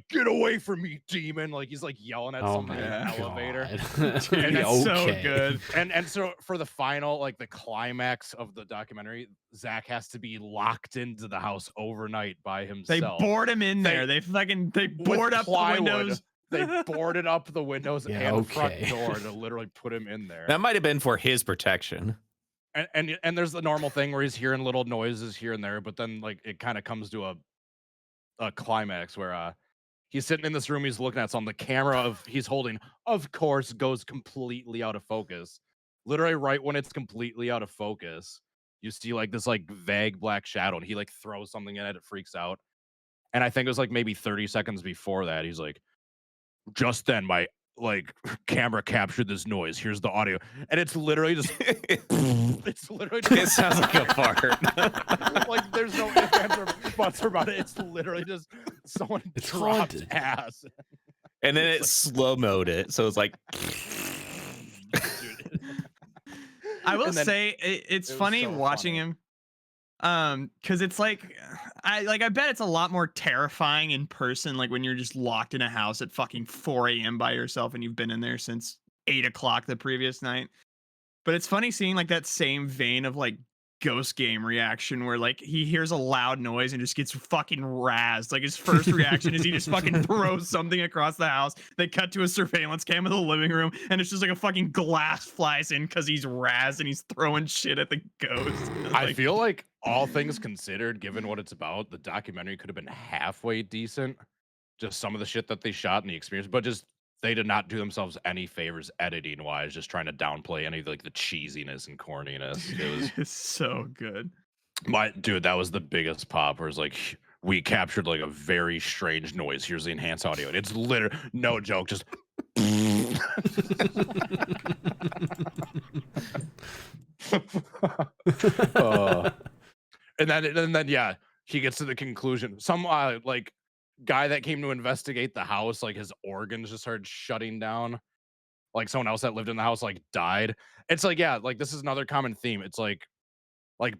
get away from me, demon. Like he's like yelling at Oh something in my the elevator. god. Dude, that's so Okay. good. And so for the final, like the climax of the documentary, Zach has to be locked into the house overnight by They himself. bored him in They- there. They with board up the plywood. windows. They boarded up the windows Yeah, and the front okay. door to literally put him in there. That might have been for his protection. And there's the normal thing where he's hearing little noises here and there, but then like it kind of comes to a climax where he's sitting in this room, he's looking at something, the camera he's holding, of course, goes completely out of focus. Literally right when it's completely out of focus, you see like this like vague black shadow, and he like throws something in it, it freaks out. And I think it was like maybe 30 seconds before that, he's like, just then my like camera captured this noise. Here's the audio. And it's literally just it's literally It just sounds like a fart. like there's no ifs, ands, or buts about it. It's literally just someone It's dropped haunted. ass. And then it slow mode it, so it's like Dude. I will And then say it's it was funny so watching funny. him. Because it's like I bet it's a lot more terrifying in person, like when you're just locked in a house at fucking 4 a.m. by yourself and you've been in there since 8 o'clock the previous night. But it's funny seeing like that same vein of like ghost game reaction where like he hears a loud noise and just gets fucking razzed. Like his first reaction is he just fucking throws something across the house. They cut to a surveillance cam in the living room and it's just like a fucking glass flies in because he's razzed and he's throwing shit at the ghost. I Like, feel like all things considered, given what it's about, the documentary could have been halfway decent. Just some of the shit that they shot and the experience, but just they did not do themselves any favors editing wise, just trying to downplay any of like the cheesiness and corniness. It was it's so good. dude, that was the biggest pop where it's like we captured like a very strange noise. Here's the enhanced audio. And it's literally no joke, just and then yeah, he gets to the conclusion. Some like guy that came to investigate the house, like his organs just started shutting down. Like someone else that lived in the house like died. It's like, yeah, like this is another common theme. It's like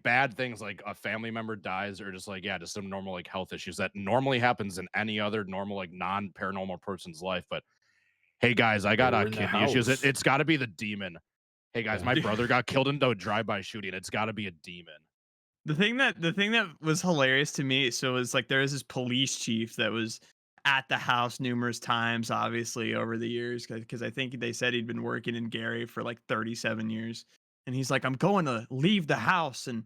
bad things like a family member dies or just like, yeah, just some normal like health issues that normally happens in any other normal like non-paranormal person's life. But hey guys, I got Or in the kidney issues. house. It's got to be the demon. Hey guys, Yeah. my brother got killed in a drive-by shooting. It's got to be a demon. The thing that was hilarious to me, so it's like there is this police chief that was at the house numerous times, obviously over the years, because I think they said he'd been working in Gary for like 37 years, and he's like, I'm going to leave the house, and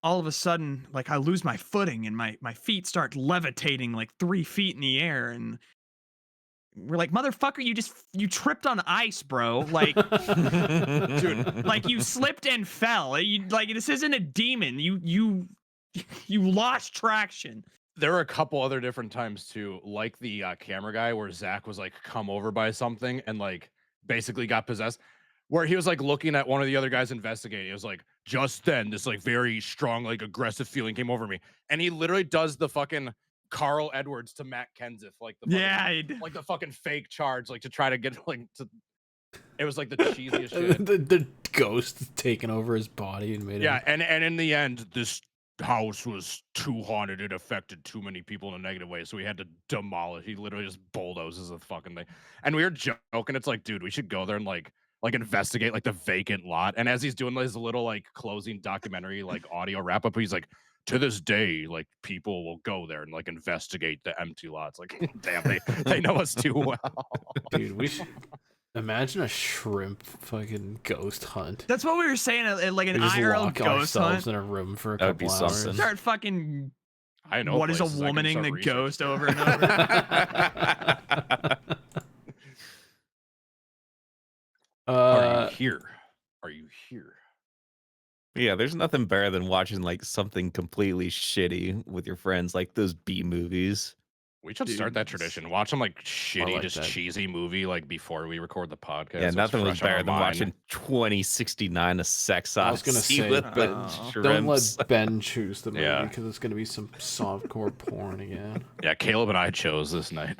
all of a sudden, like I lose my footing, and my feet start levitating like 3 feet in the air, and we're like, motherfucker, you tripped on ice, bro, like. Dude, Like you slipped and fell. Like this isn't a demon. You lost traction. there were a couple other different times too, like the camera guy where Zach was like come over by something and like basically got possessed, where he was like looking at one of the other guys investigating. It was like, just then, this like very strong, like aggressive feeling came over me, and he literally does the fucking Carl Edwards to Matt Kenseth, like the fucking, Yeah, he did. like the fucking fake charge, like to try to get like to. It was like the cheesiest shit. the ghost taking over his body and made Yeah, him. and in the end, this house was too haunted. It affected too many people in a negative way, so we had to demolish. He literally just bulldozes the fucking thing. And we were joking. It's like, dude, we should go there and like investigate like the vacant lot. And as he's doing his little like closing documentary like audio wrap up, he's like, to this day, like people will go there and like investigate the empty lots. Like, damn, they know us too well. Dude, we should imagine a shrimp fucking ghost hunt. That's what we were saying, like an We just IRL lock ghost ourselves hunt. in a room for a That would be couple hours. something. Start fucking. I know. What is a places I can womaning start the researching. ghost over and over? Are you here? Are you here? Yeah, there's nothing better than watching like something completely shitty with your friends, like those B movies. We should Dude, start that tradition. Watch some like shitty, like just that. cheesy movie like before we record the podcast. Yeah, so it's nothing was fresh on our better than mind. watching 2069 A Sex I was gonna Odyssey say, with the Oh. Don't shrimps. let Ben choose the movie Yeah. because it's gonna be some softcore porn again. Yeah, Caleb and I chose this night.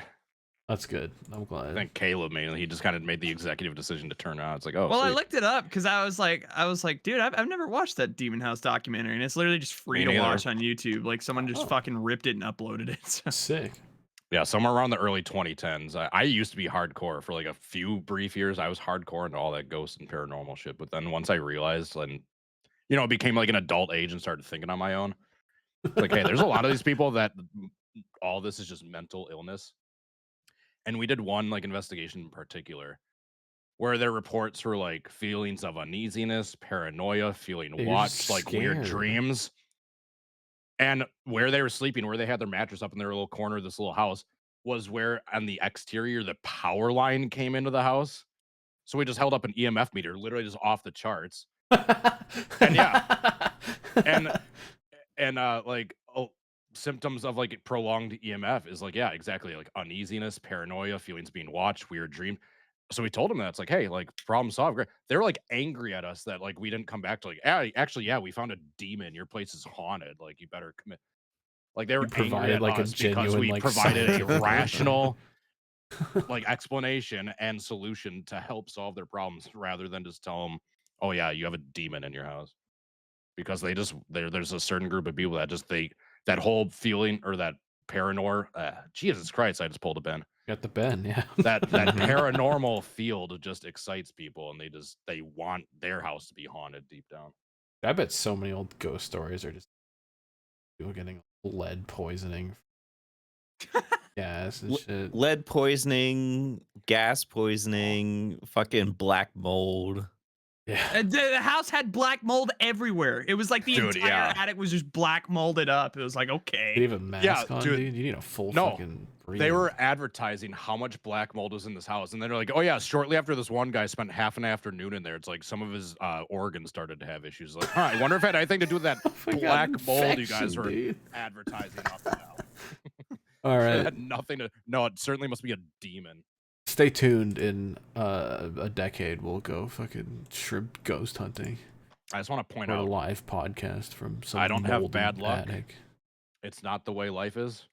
That's good. I'm I glad. think Caleb mainly. He just kind of made the executive decision to turn out. It's like, oh, Well, I sweet. looked it up because I was like, dude, I've never watched that Demon House documentary, and it's literally just free Me to neither. watch on YouTube. Like someone just Oh. fucking ripped it and uploaded it. So. Sick. Yeah, somewhere around the early 2010s. I used to be hardcore for like a few brief years. I was hardcore into all that ghost and paranormal shit. But then once I realized, and it became like an adult age and started thinking on my own. Like, hey, there's a lot of these people that all this is just mental illness. And we did one like investigation in particular where their reports were like feelings of uneasiness, paranoia, feeling They're watched, like weird scared. dreams. And where they were sleeping, where they had their mattress up in their little corner of this little house, was where on the exterior the power line came into the house. So we just held up an EMF meter, literally just off the charts. And yeah. And like symptoms of like prolonged EMF is like, yeah, exactly, like uneasiness, paranoia, feelings being watched, weird dream. So we told them that it's like, hey, like problem solved. Great. They were like angry at us that like we didn't come back to like, actually, yeah, we found a demon. Your place is haunted. Like you better commit. Like they were angry provided, at like, a us because genuine, we like, provided a scientific rational like explanation and solution to help solve their problems rather than just tell them, oh yeah, you have a demon in your house. Because there's a certain group of people that just that whole feeling or that paranoia, Jesus Christ, I just pulled a Ben. Got the Ben, yeah. That paranormal field just excites people, and they want their house to be haunted deep down. I bet so many old ghost stories are just people getting lead poisoning, gas and shit. Lead poisoning, gas poisoning, fucking black mold. Yeah. And the house had black mold everywhere. It was like the Dude, entire yeah. attic was just black molded up. It was like, You okay. have a mask Yeah, on, dude. dude. You need a full No, fucking They breathing. were advertising how much black mold was in this house, and then they're like, "Oh yeah." Shortly after this one guy spent half an afternoon in there, it's like some of his organs started to have issues. Like, huh, I wonder if it had anything to do with that I got black mold you infection, guys were dude. advertising up and down. All It right. had nothing to. No, it certainly must be a demon. Stay tuned. In a decade, we'll go fucking shrimp ghost hunting. I just want to point Or a out, live podcast from some I don't have moldy bad luck. attic. it's not the way life is.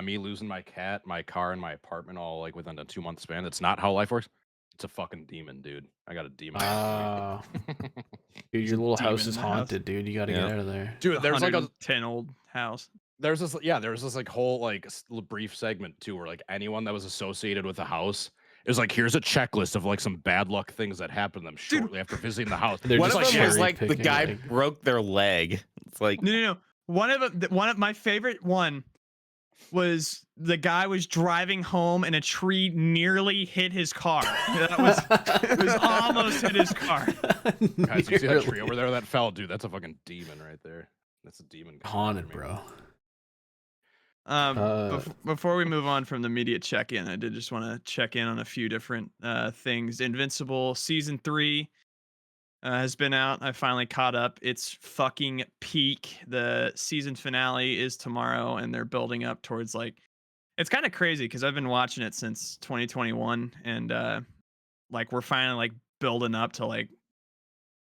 Me losing my cat, my car, and my apartment all like within a 2-month span. That's not how life works. It's a fucking demon, dude. I got a demon. Ah, dude, There's your a little demon house in is the house. haunted, dude. You got to Yeah. get out of there. Dude, there's like a 10 old house. there was this like whole like brief segment too where like anyone that was associated with the house is like, here's a checklist of like some bad luck things that happened to them shortly after visiting the house. They're One just of them was cherry like the picking, guy like- broke their leg. It's like No. One of my favorite one was the guy was driving home and a tree nearly hit his car. That was it was almost hit his car. Guys, you see that Nearly. tree over there that fell, dude? That's a fucking demon right there. That's a demon. coming Haunted, after me. bro. Before we move on from the media check-in, I did just want to check in on a few different things. Invincible season 3 has been out. I finally caught up. It's fucking peak. The season finale is tomorrow, and they're building up towards like. It's kind of crazy because I've been watching it since 2021, and like we're finally like building up to like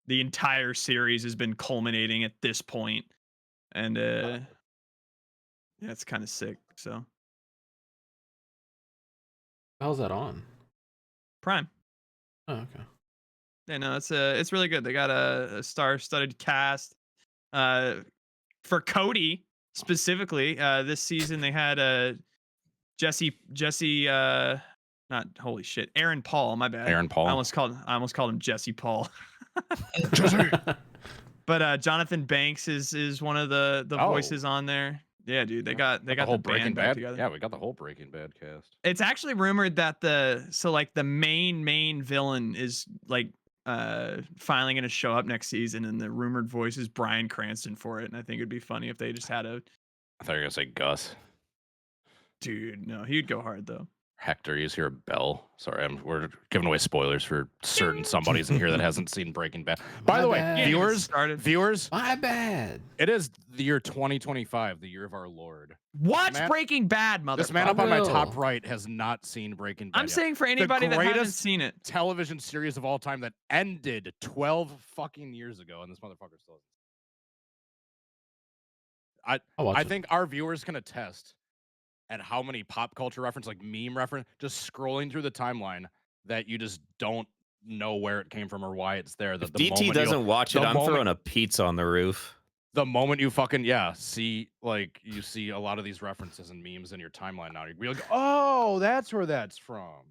the entire series has been culminating at this point, and yeah, it's kind of sick. So How's that on? Prime. Oh, okay. Yeah, no, it's really good. They got a star-studded cast. For Cody specifically, this season they had Jesse not holy shit, Aaron Paul, my bad. Aaron Paul. I almost called him Jesse Paul. Jesse. But Jonathan Banks is one of the Oh. voices on there. Yeah, dude, they got the whole band Breaking back Bad together. Yeah, we got the whole Breaking Bad cast. It's actually rumored that the main villain is like finally gonna show up next season, and the rumored voice is Bryan Cranston for it. And I think it'd be funny if they just had a I thought you were gonna say Gus. dude. No, he'd go hard though. Hector, you hear a bell. Sorry, we're giving away spoilers for certain somebodies in here that hasn't seen Breaking Bad. By My the way, bad. Yeah, even viewers, started. My bad. it is the year 2025, the year of our Lord. Watch Man- Breaking Bad, motherfucker. This man up on my top will. right has not seen Breaking Bad I'm yet. saying for anybody that hasn't greatest seen it. Television series of all time that ended 12 fucking years ago, and this motherfucker still hasn't. I'll watch I it. think our viewers can attest at how many pop culture reference, like meme reference, just scrolling through the timeline that you just don't know where it came from or why it's there. That If DT doesn't watch it, I'm throwing a pizza on the roof. The moment you fucking see you see a lot of these references and memes in your timeline now, you'd be like, oh, that's where that's from.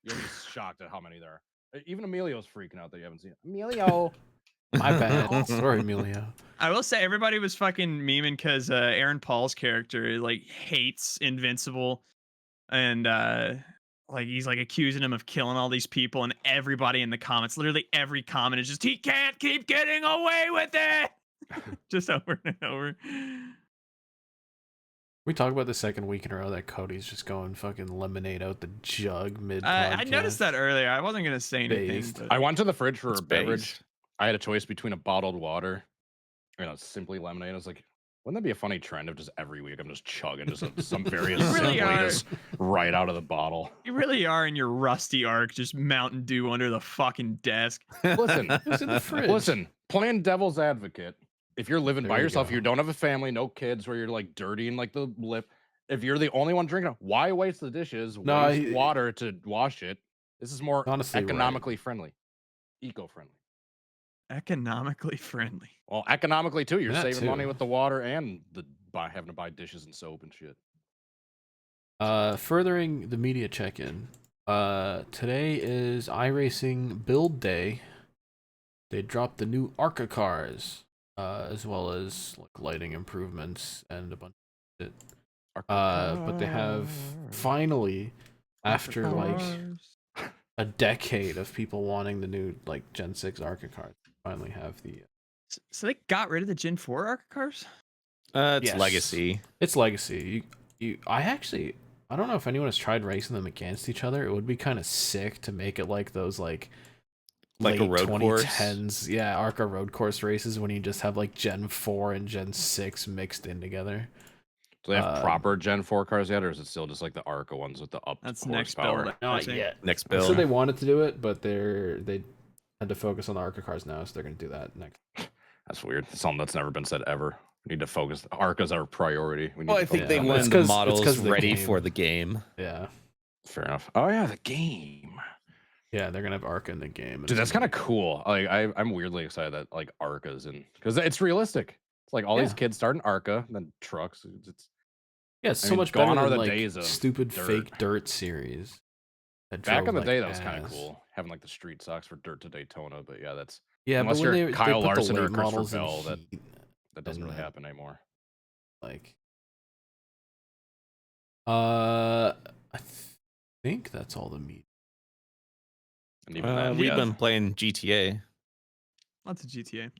You'll be shocked at how many there are. Even Emilio's freaking out that you haven't seen it. Emilio. My bad. Sorry, Emilio. I will say everybody was fucking memeing because Aaron Paul's character like hates Invincible, and like he's like accusing him of killing all these people, and everybody in the comments, literally every comment is just he can't keep getting away with it, just over and over. We talk about the second week in a row that Cody's just going fucking lemonade out the jug mid. I noticed that earlier. I wasn't gonna say anything. Based. But I went to the fridge for It's a beverage. based. I had a choice between a bottled water, simply lemonade. I was like, wouldn't that be a funny trend of just every week I'm just chugging just some various You really simply are. just right out of the bottle. You really are in your rusty arc, just Mountain Dew under the fucking desk. Listen, It was in the fridge. listen, playing devil's advocate. If you're living by There you yourself, go. you don't have a family, no kids, where you're like dirtying like the lip. If you're the only one drinking it, why waste the dishes? No, Waste water to wash it. This is more Honestly, right. economically friendly, eco-friendly. Economically friendly. Well, economically too. You're That saving money too. with the water and having to buy dishes and soap and shit. Furthering the media check-in. Today is iRacing build day. They dropped the new ARCA cars, as well as like lighting improvements and a bunch of shit. But they have finally, after like a decade of people wanting the new like Gen 6 ARCA cars, finally have the. So they got rid of the Gen 4 ARCA cars? It's Yes. legacy. It's legacy. I don't know if anyone has tried racing them against each other. It would be kind of sick to make it like those like Like a late road course? 2010s, yeah, ARCA road course races when you just have like Gen 4 and Gen 6 mixed in together. Do they have proper Gen 4 cars yet, or is it still just like the ARCA ones with the up That's horsepower? next build. I Not think. yet. Next So build. they wanted to do it, but they had to focus on the ARCA cars now, so they're going to do that next. That's weird. Something that's never been said ever. We need to focus. ARCA's our priority. We need Well, to I think focus they on Yeah. that. wanted It's the 'cause- it's models 'cause of the ready game. for the game. Yeah. Fair enough. Oh yeah, the game. Yeah, they're going to have ARCA in the game. Dude, that's kind of cool. Like I'm weirdly excited that like ARCA's in because it's realistic. It's like all these Yeah. kids start in ARCA, and then trucks. It's Yeah, it's I so mean, much better gone are than the like days of stupid dirt. fake dirt series. that back drove in the like day that was kind of ass. cool having like the street socks for Dirt to Daytona. But yeah, that's Yeah, Unless but when you're they Kyle put Larson the or late Christopher models in Bell, that heat, doesn't And really that- happen anymore. like, I think that's all the meat. And even that, We've yeah. been playing GTA. Lots of GTA.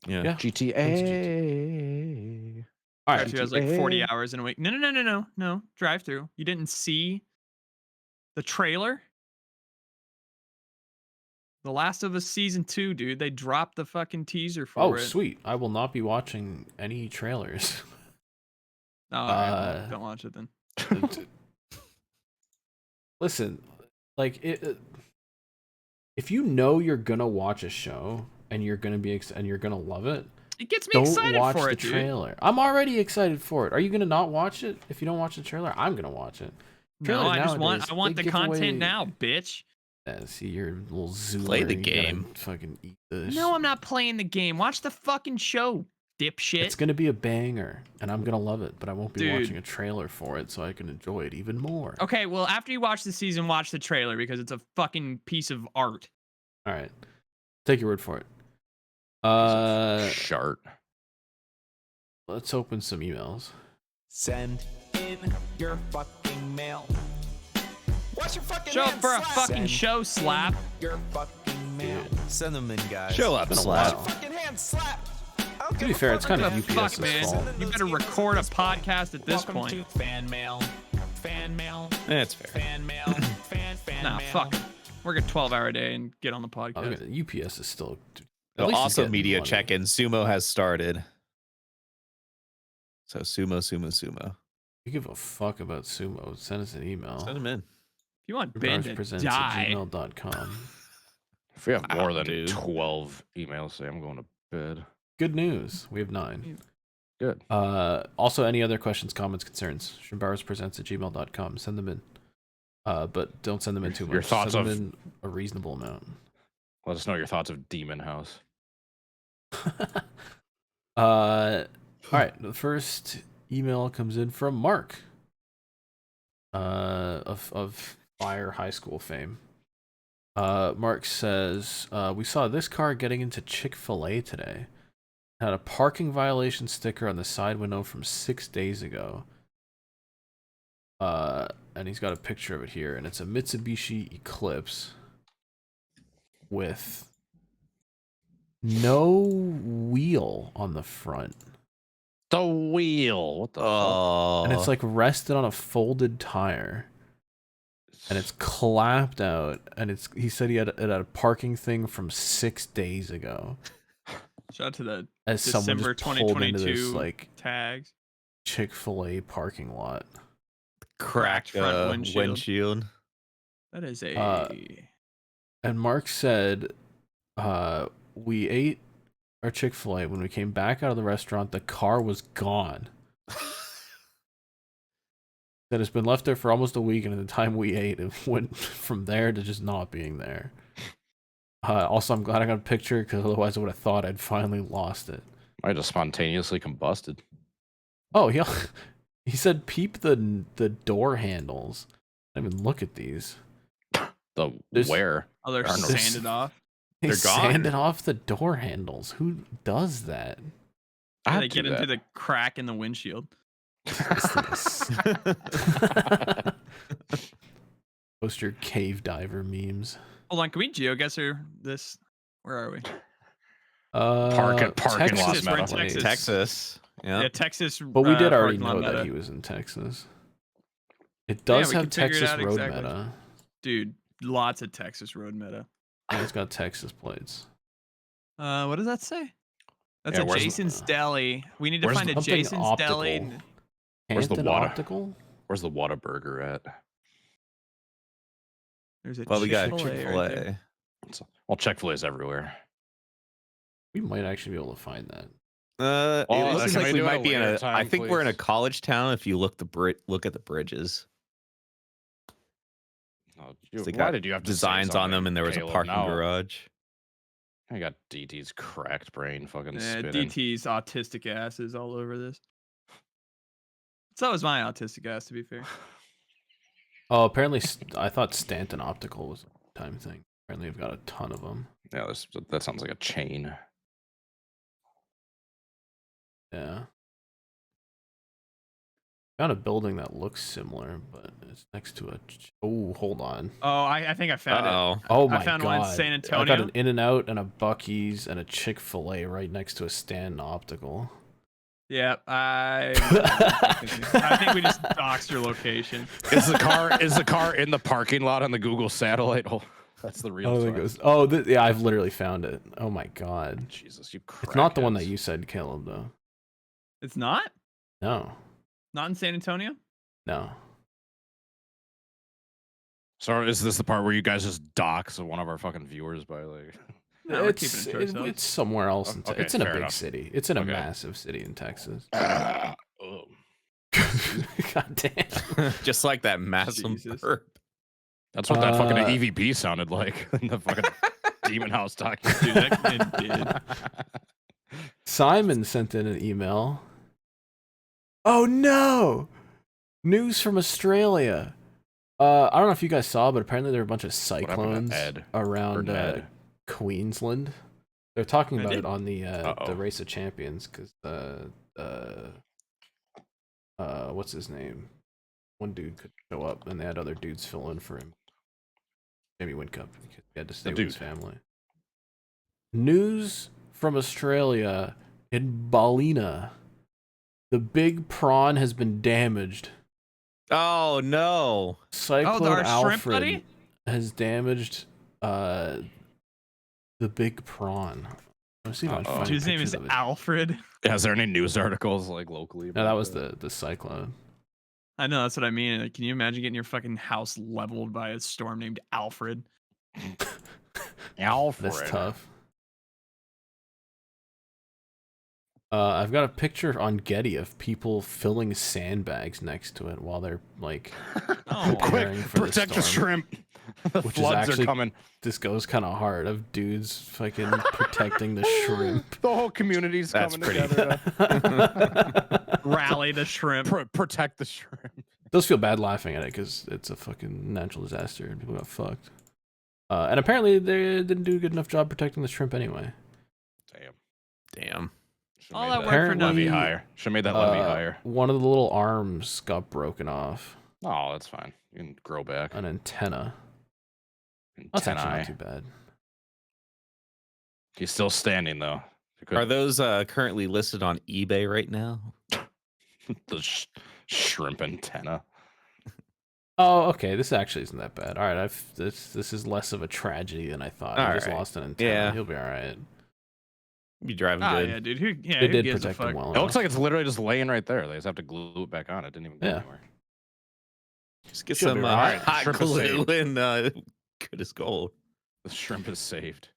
Yeah. Yeah. GTA. All Drive right, through has like 40 GTA. hours in a week. No. Drive through. You didn't see the trailer? The Last of Us Season 2, dude. They dropped the fucking teaser for oh it. sweet! I will not be watching any trailers. Oh, all right, well, don't watch it then. Listen, like if you know you're gonna watch a show and you're gonna be and you're gonna love it, It gets me don't excited watch for the it, dude. trailer. I'm already excited for it. Are you gonna not watch it? If you don't watch the trailer, I'm gonna watch it. No, Trailers I nowadays, want they the give content away- now, bitch. Yeah, see, you're a little zoomer. Play the and you gotta game. fucking eat this. No, I'm not playing the game. Watch the fucking show, dipshit. It's gonna be a banger, and I'm gonna love it. But I won't be Dude. watching a trailer for it, so I can enjoy it even more. Okay, well, after you watch the season, watch the trailer because it's a fucking piece of art. All right, take your word for it. Shart. Let's open some emails. Send in your fucking mail. What's your fucking Show up hand for a slap? fucking Send show, slap. your fucking mail. Send them in, guys. Show up, Been a slap. while. Fucking hand slap. I don't To give be a fair, fuck it's kind of about Fuck, UPS's man. fault. You better record a podcast at this Welcome point. to fan mail. Fan mail. That's fair. Fan mail. Fan Nah, mail. fuck it. Work a 12-hour day and get on the Oh, podcast. UPS is still. So at least he's also getting media money. check-in. Sumo has started. So sumo. You give a fuck about sumo? Send us an email. Send them in. If you want Ben to die, presents@gmail.com. If we have Wow, more than dude. 12 emails, say I'm going to bed. Good news. We have 9. Good. Also, any other questions, comments, concerns? Presents@gmail.com. Send them in. But don't send them in too much. Your thoughts send them of- in a reasonable amount. Let us know your thoughts of Demon House. All right. The first email comes in from Mark. Of Fire High School fame. Mark says, we saw this car getting into Chick-fil-A today. It had a parking violation sticker on the side window from 6 days ago. And he's got a picture of it here, and it's a Mitsubishi Eclipse with no wheel on the front. The wheel. What the fuck? Oh. And it's like rested on a folded tire. And it's clapped out. And he said it had a parking thing from 6 days ago. shout out to the As someone December just pulled into this 2022 like tags. Chick-fil-A parking lot. cracked front windshield. That is a And Mark said, we ate our Chick-fil-A. When we came back out of the restaurant, the car was gone. That it's been left there for almost a week, and at the time we ate, it went from there to just not being there. Also, I'm glad I got a picture, because otherwise I would have thought I'd finally lost it. I just spontaneously combusted. Oh, he said peep the door handles. I didn't even look at these. The There's- where? oh, they're I don't know. sanded off. They They're gone. sanded off the door handles. Who does that? I Yeah, had they to get do into that. the crack in the windshield. Post your cave diver memes. Hold on, can we geoguesser this? Where are we? Park in Texas Los we're in Meadows. Texas. Texas. Yeah. Yeah, Texas. But we did already parking lot know that meta. he was in Texas. It does we have can figure it Texas out road exactly. meta. Dude, lots of Texas road meta. And it's got Texas plates. What does that say? That's Yeah, a where's the- Jason's Deli. We need to where's find a Something Jason's optical. Deli. Where's the Hampton water? Optical? Where's the Whataburger at? There's a Well, we got Chick-fil-A Chick-fil-A. right there. Well, Chick-fil-A's everywhere. We might actually be able to find that. It Well, looks can like we we do it might be in later a. time, I think we're in a please? college town. If you look look at the bridges, Oh, they why got did you have to say designs on them, something, and there was Caleb? a parking No. garage. I got DT's cracked brain fucking Yeah, spinning. DT's autistic ass is all over this. So is my autistic ass, to be fair. Oh, apparently, I thought Stanton Optical was a time thing. Apparently, we've got a ton of them. Yeah, that sounds like a chain. Yeah. Found a building that looks similar, but it's next to a. Oh, hold on. Oh, I think I found it. Oh, Oh I my found god! one in San I got Antonio. an In-N-Out and a Buc-ee's and a Chick-fil-A right next to a Stanton Optical. Yeah, I think we just doxed your location. Is the car in the parking lot on the Google satellite? Oh, that's the real. Oh, it time. goes. Oh, yeah, I've literally found it. Oh my god! Jesus, you. It's not the one that crackheads. you said, Caleb. Though. It's not? No, Not in San Antonio? no. So is this the part where you guys just dox one of our fucking viewers by like? No, we're keeping it to ourselves. It's somewhere else. Okay, It's in a fair big enough. city. It's in a Okay. massive city in Texas. Oh. God damn. Just like that massive Jesus. burp. That's what that fucking Uh, EVP sounded like in the fucking demon house talking. Dude, that kid did. Simon sent in an email. Oh no! News from Australia. I don't know if you guys saw, but apparently there were a bunch of happened to cyclones Ed? around Ned? Queensland. They're talking I about did. it on the Uh-oh. Race of Champions because what's his name? One dude could show up, and they had other dudes fill in for him. Jamie Wincup because he had to stay with his dude. family. News from Australia in Ballina. The big prawn has been damaged. Oh no! Cyclone our shrimp Alfred buddy? has damaged the big prawn. Let's see if I can Uh-oh. find Dude, his name pictures is of it. Alfred. Yeah, is there any news articles like locally? No, that about was the cyclone. I know, that's what I mean. Like, can you imagine getting your fucking house leveled by a storm named Alfred? Alfred. That's tough. I've got a picture on Getty of people filling sandbags next to it while they're like Oh, Quick, preparing for protect the the storm. shrimp. The Which is floods actually- are coming. This goes kind of hard of dudes fucking protecting the shrimp. The whole community's That's coming pretty- together to rally the shrimp. protect the shrimp. Does feel bad laughing at it because it's a fucking natural disaster and people got fucked. And apparently they didn't do a good enough job protecting the shrimp anyway. Damn. Damn. Should've All made that work for levy nothing. higher. Should have made that levy higher. One of the little arms got broken off. Oh, that's fine. You can grow back. An antenna. That's actually Antennae. not too bad. He's still standing though. You could- Are those currently listed on eBay right now? the shrimp antenna? Oh, okay. This actually isn't that bad. All right, this is less of a tragedy than I thought. I just Alright. lost an antenna. Yeah. He'll be all right. Be driving Oh, good. yeah, dude. Who They did gives a protect him fuck? well It looks enough. like it's literally just laying right there. They just have to glue it back on. It didn't even go Yeah. anywhere. Just get Should be some right. hot Shrimp is glue saved. and good as gold. The shrimp is saved.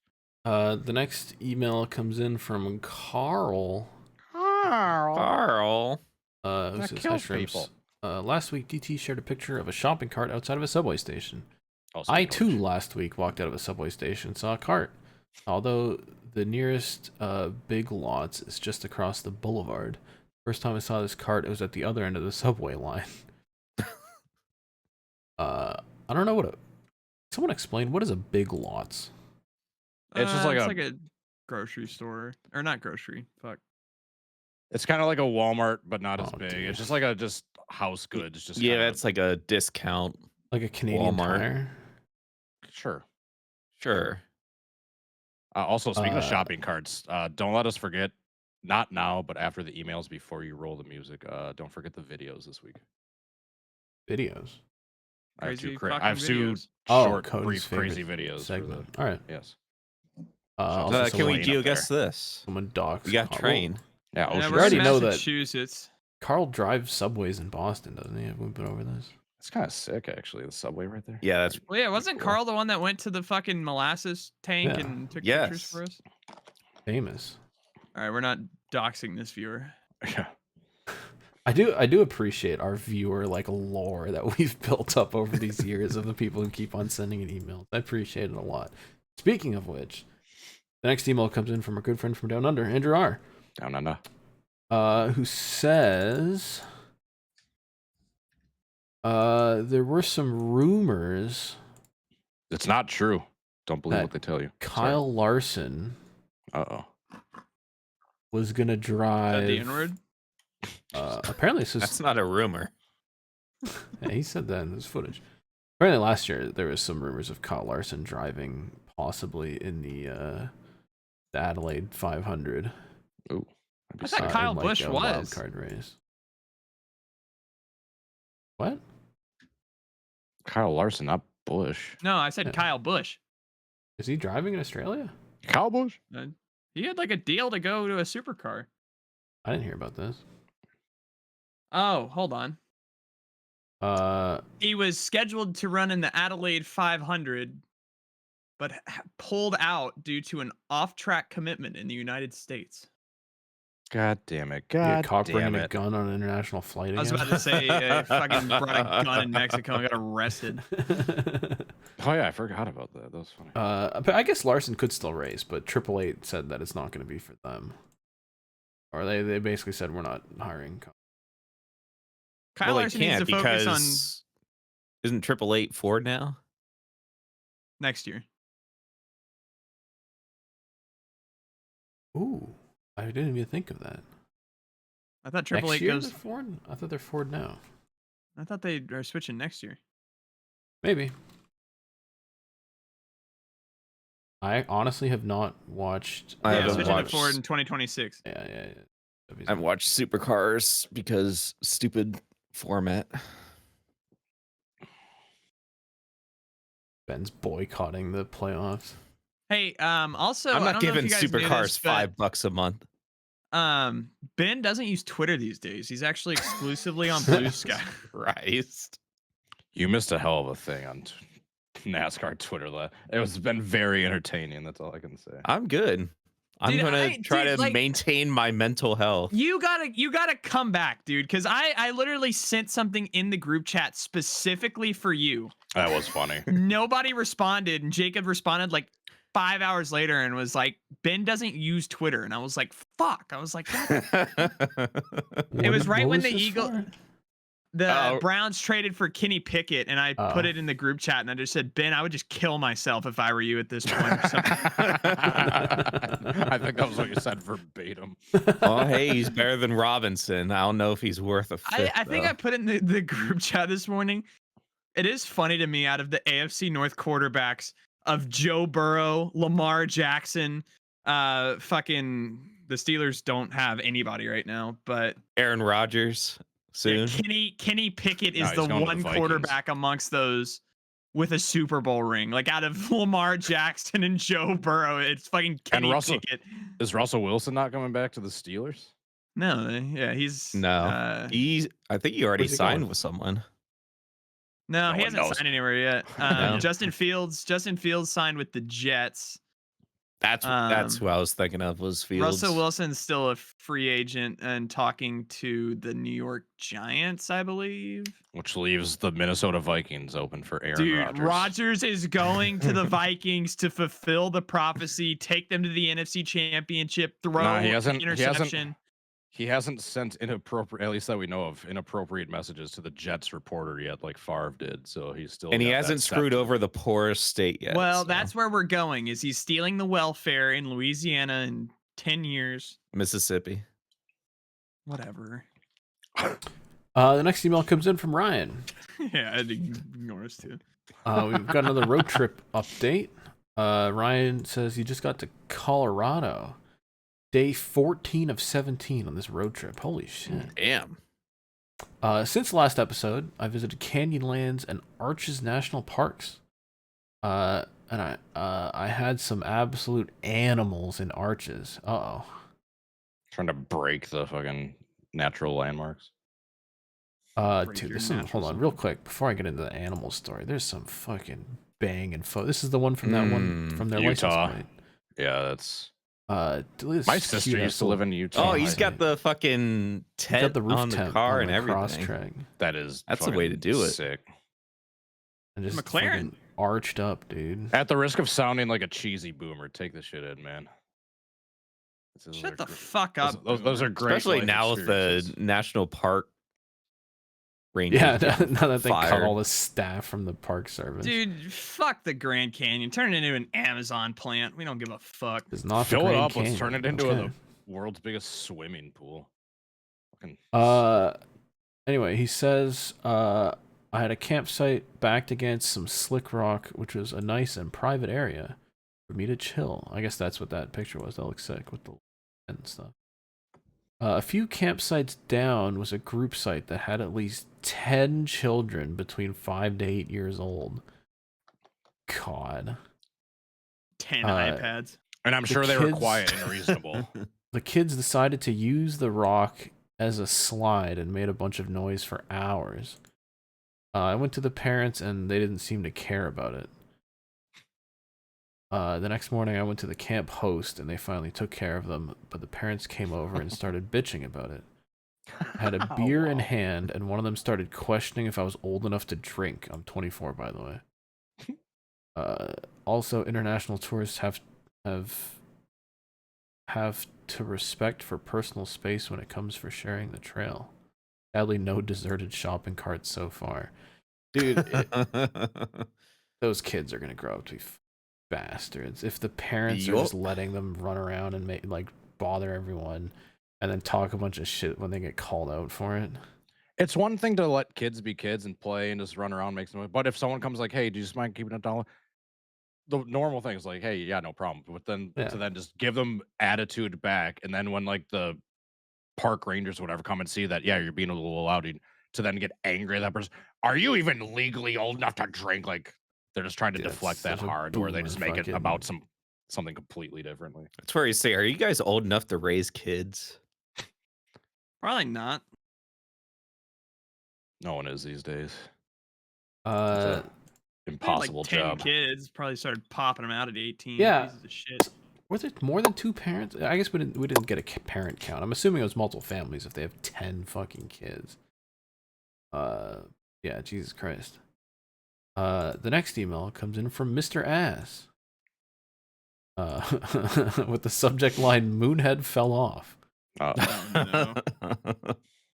The next email comes in from Carl. Carl. Who That says, "Hi, kills Shrimps. people." Last week, DT shared a picture of a shopping cart outside of a subway station. Also I George. too last week walked out of a subway station and saw a cart. Although the nearest Big Lots is just across the boulevard. First time I saw this cart, it was at the other end of the subway line. I don't know what someone explain what is a Big Lots? It's just like it's a- a grocery store. Or not grocery. Fuck. It's kind of like a Walmart, but not as Oh, big. dude. It's just like a house goods. Just Yeah, kinda- that's like a discount. Like a Canadian Walmart. Tire? sure. Sure. Also, speaking of Uh, shopping carts, don't let us forget. Not now, but after the emails, before you roll the music, don't forget the videos this week. Videos. I have Crazy two, fucking I have two videos. Oh, short, Cody's brief, crazy favorite videos. segment. All right. Yes. Also, Can Can someone we laying do up guess this? someone docs We got Carl. train. Yeah. Yeah, Ocean we're already in know that- Massachusetts. Carl drives subways in Boston, doesn't he? Have we been over this? It's kind of sick, actually. The subway right there. Yeah, that's Well, yeah, wasn't cool. Carl the one that went to the fucking molasses tank Yeah. and took Yes. pictures for us? Famous. All right, we're not doxing this viewer. Yeah. I do appreciate our viewer like lore that we've built up over these years of the people who keep on sending in emails. I appreciate it a lot. Speaking of which, the next email comes in from a good friend from Down Under, Andrew R. Down under. Who says there were some rumors It's not true. Don't believe That what they tell you. Kyle Larson Uh oh. was gonna Is that drive. the N-word? Apparently, this that's is, not a rumor. yeah, he said that in his footage. Apparently, last year there was some rumors of Kyle Larson driving, possibly in the Adelaide 500. Ooh. I thought Kyle in, like, Busch a was. wild card race. What? Kyle Larson, not Bush. No, I said Yeah. Kyle Busch. Is he driving in Australia? Kyle Busch? He had like a deal to go to a supercar. I didn't hear about this. Oh, hold on. He was scheduled to run in the Adelaide 500, but pulled out due to an off-track commitment in the United States. God damn it. You get God caught damn bringing a it. gun on an international flight I was again. about to say, fucking brought a gun in Mexico and got arrested. Oh yeah, I forgot about that. That was funny. But I guess Larson could still race, but 888 said that it's not going to be for them. Or they basically said we're not hiring. Kyle Well, they Larson needs can't to focus on because isn't 888 Ford now? next year. Ooh, I didn't even think of that. I thought Next 888 year goes. they're Ford? I thought they're Ford now. I thought they are switching next year. Maybe. I honestly have not watched. I Yeah, haven't switching to watched- Ford in 2026. Yeah. I've watched supercars because stupid format. Ben's boycotting the playoffs. Hey, also, I'm I not don't know if giving you guys knew supercars this, but, $5 a month. Ben doesn't use Twitter these days. He's actually exclusively on Blue Sky. Christ. You missed a hell of a thing on NASCAR Twitter. It was been very entertaining. That's all I can say. I'm good. I'm Dude, gonna try to like, maintain my mental health. You gotta come back, dude. Because I literally sent something in the group chat specifically for you. That was funny. Nobody responded, and Jacob responded like 5 hours later and was like, Ben doesn't use Twitter. And I was like, fuck. I was like, it was right when the Browns traded for Kenny Pickett, and I put it in the group chat, and I just said, Ben, I would just kill myself if I were you at this point. Or something. I think that was what you said verbatim. Oh, hey, he's better than Robinson. I don't know if he's worth a fifth, I think I put in the group chat this morning. It is funny to me, out of the AFC North quarterbacks of Joe Burrow, Lamar Jackson, fucking the Steelers don't have anybody right now, but Aaron Rodgers soon. Yeah, Kenny Pickett is No, the he's going to the one Vikings. quarterback amongst those with a Super Bowl ring. Like, out of Lamar Jackson and Joe Burrow, it's fucking Kenny Pickett. Is Russell Wilson not coming back to the Steelers? No, yeah, he's No, I think he already Where's he signed going? with someone. No, No he one hasn't knows. signed anywhere yet. No. Justin Fields signed with the Jets. That's who I was thinking of was Fields. Russell Wilson's still a free agent and talking to the New York Giants, I believe. Which leaves the Minnesota Vikings open for Aaron Dude, Rodgers. Rodgers is going to the Vikings to fulfill the prophecy, take them to the NFC Championship, throw Nah, an interception. He hasn't sent inappropriate, at least that we know of, inappropriate messages to the Jets reporter yet, like Favre did. So he's still. And he got that hasn't set screwed to- over the poorest state yet. Well, so. that's where we're going. Is he's stealing the welfare in Louisiana in 10 years? Mississippi. Whatever. The next email comes in from Ryan. Yeah, I'd ignore us too. We've got another road trip update. Ryan says he just got to Colorado. Day 14 of 17 on this road trip. Holy shit. Damn. Since the last episode, I visited Canyonlands and Arches National Parks. And I had some absolute animals in Arches. Uh-oh. Trying to break the fucking natural landmarks. Break Dude, your hold natural on, real quick, before I get into the animal story, there's some fucking banging This is the one from that one from their Utah. license plate. Yeah, that's. This My sister cute used ass to live in Utah. Oh, he's got the fucking He's tent got the roof on the tent car on and the cross everything. track. That is. That's the way to do it. Sick. And just McLaren. fucking arched up, dude. At the risk of sounding like a cheesy boomer, take this shit in, man. Those Shut are the gr- fuck up. Those are great. Especially life now with the experiences. national park rangers. Yeah, getting now that they cut fired. all the staff from the park service. Dude, fuck the Grand Canyon. Turn it into an Amazon plant. We don't give a fuck. It's not the Fill it Grand up. Let's turn Canyon, it into okay. the world's biggest swimming pool. Fucking Anyway, he says, I had a campsite backed against some slick rock, which was a nice and private area for me to chill. I guess that's what that picture was. That looks sick with the and stuff. A few campsites down was a group site that had at least 10 children between 5 to 8 years old. God. 10 Uh, iPads. And I'm The sure they were kids- quiet and reasonable. The kids decided to use the rock as a slide and made a bunch of noise for hours. I went to the parents and they didn't seem to care about it. The next morning, I went to the camp host, and they finally took care of them, but the parents came over and started bitching about it. I had a beer in Wow. hand, and one of them started questioning if I was old enough to drink. I'm 24, by the way. Also, international tourists have to respect for personal space when it comes for sharing the trail. Sadly, no deserted shopping carts so far. Dude, those kids are gonna grow up to be bastards. If the parents are just letting them run around and like bother everyone, and then talk a bunch of shit when they get called out for it. It's one thing to let kids be kids and play and just run around, make some noise. But if someone comes like, "Hey, do you just mind keeping it down?" The normal thing is like, "Hey, yeah, no problem." But then Yeah. to then just give them attitude back, and then when like the park rangers or whatever come and see that, yeah, you're being a little loud, to then get angry at that person. Are you even legally old enough to drink? Like they're just trying to Dude, that's deflect that such a hard, where they boomer just make it fucking- about something completely differently. That's where you say, are you guys old enough to raise kids? Probably not. No one is these days. Uh, Impossible Like 10 job. kids probably started popping them out at 18. Yeah. Pieces of shit. were there more than 2 parents? I guess we didn't get a parent count. I'm assuming it was multiple families if they have 10 fucking kids. Yeah, Jesus Christ. The next email comes in from Mr. Ass. With the subject line, Moonhead fell off.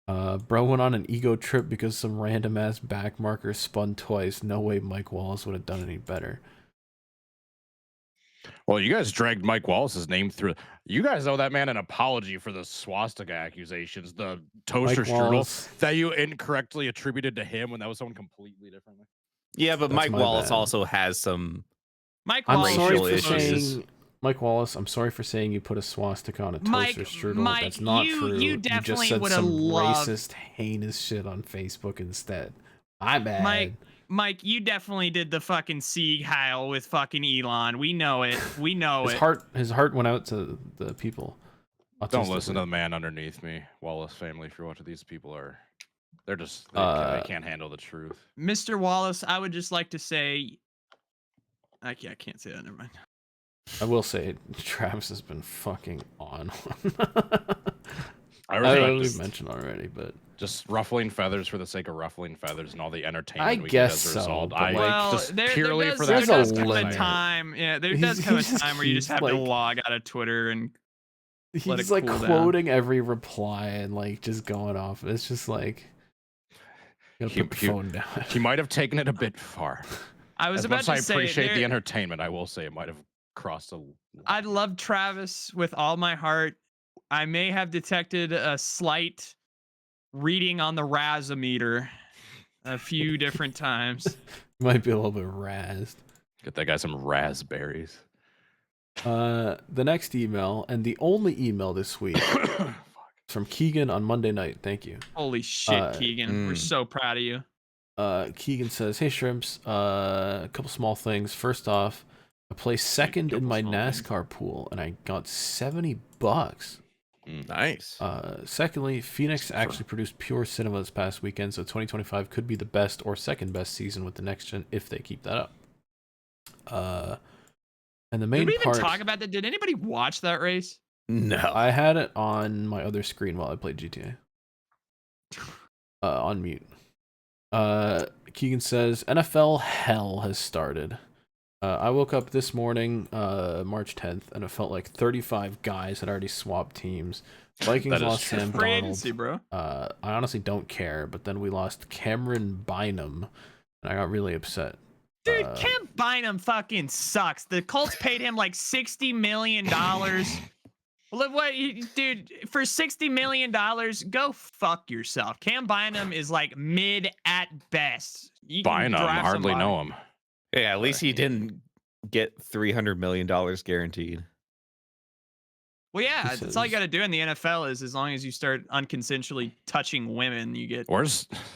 Oh, Bro went on an ego trip because some random ass back marker spun twice. No way Mike Wallace would have done any better. Well, you guys dragged Mike Wallace's name through. You guys owe that man an apology for the swastika accusations, the toaster Mike strudel Wallace. that you incorrectly attributed to him when that was someone completely different. Yeah, but That's Mike my Wallace bad. also has some. Mike I'm Wallace sorry racial for issues. saying, Mike Wallace, I'm sorry for saying you put a swastika on a toaster strudel. Mike, That's not you true. definitely you just said would've some loved- racist, heinous shit on Facebook instead. My bad. Mike, you definitely did the fucking Sieg Heil with fucking Elon. We know it. We know His heart went out to the people. Don't listen to autistically. the man underneath me, Wallace family, for what these people are. They're just, they can't handle the truth. Mr. Wallace, I would just like to say, I can't say that. Never mind. I will say, Travis has been fucking on. I I respect know we've just, mentioned already, but just ruffling feathers for the sake of ruffling feathers and all the entertainment I we guess get as a so, result. but I like- Well, just there purely does, for there that. There's a does come a limit. time. Yeah, there He's- does come a he just time where you just keeps, have to like- log out of Twitter and let he's it like cool down. quoting every reply and like just going off. It's just like, you gotta put the phone down. He might have taken it a bit far. I was As about much to as I say, appreciate there- the entertainment, I will say it might have crossed a. I love Travis with all my heart. I may have detected a slight reading on the Razometer a few different times. Might be a little bit razzed. Get that guy some raspberries. The next email, and the only email this week, is from Keegan on Monday night. Thank you. Holy shit, Keegan. We're so proud of you. Keegan says, "Hey Shrimps, a couple small things. First off, I placed second in couple my small NASCAR pool, and I got $70." Nice. Secondly, Phoenix actually produced pure cinema this past weekend, so 2025 could be the best or second best season with the next gen if they keep that up. And the main Did we even part, talk about that? Did anybody watch that race? No. I had it on my other screen while I played GTA. On mute. Keegan says, NFL hell has started. I woke up this morning, March 10th, and it felt like 35 guys had already swapped teams. Vikings That is lost true. Sam Free Donald. agency, bro. I honestly don't care, but then we lost Cameron Bynum, and I got really upset. Dude, Cam Bynum fucking sucks. The Colts paid him like $60 million. Look what, dude, for $60 million, go fuck yourself. Cam Bynum is like mid at best. You can Bynum, draft hardly somebody. know him. Yeah, at least he didn't get $300 million guaranteed. Well, yeah, He that's all you says- got to do in the NFL is as long as you start unconsensually touching women, you get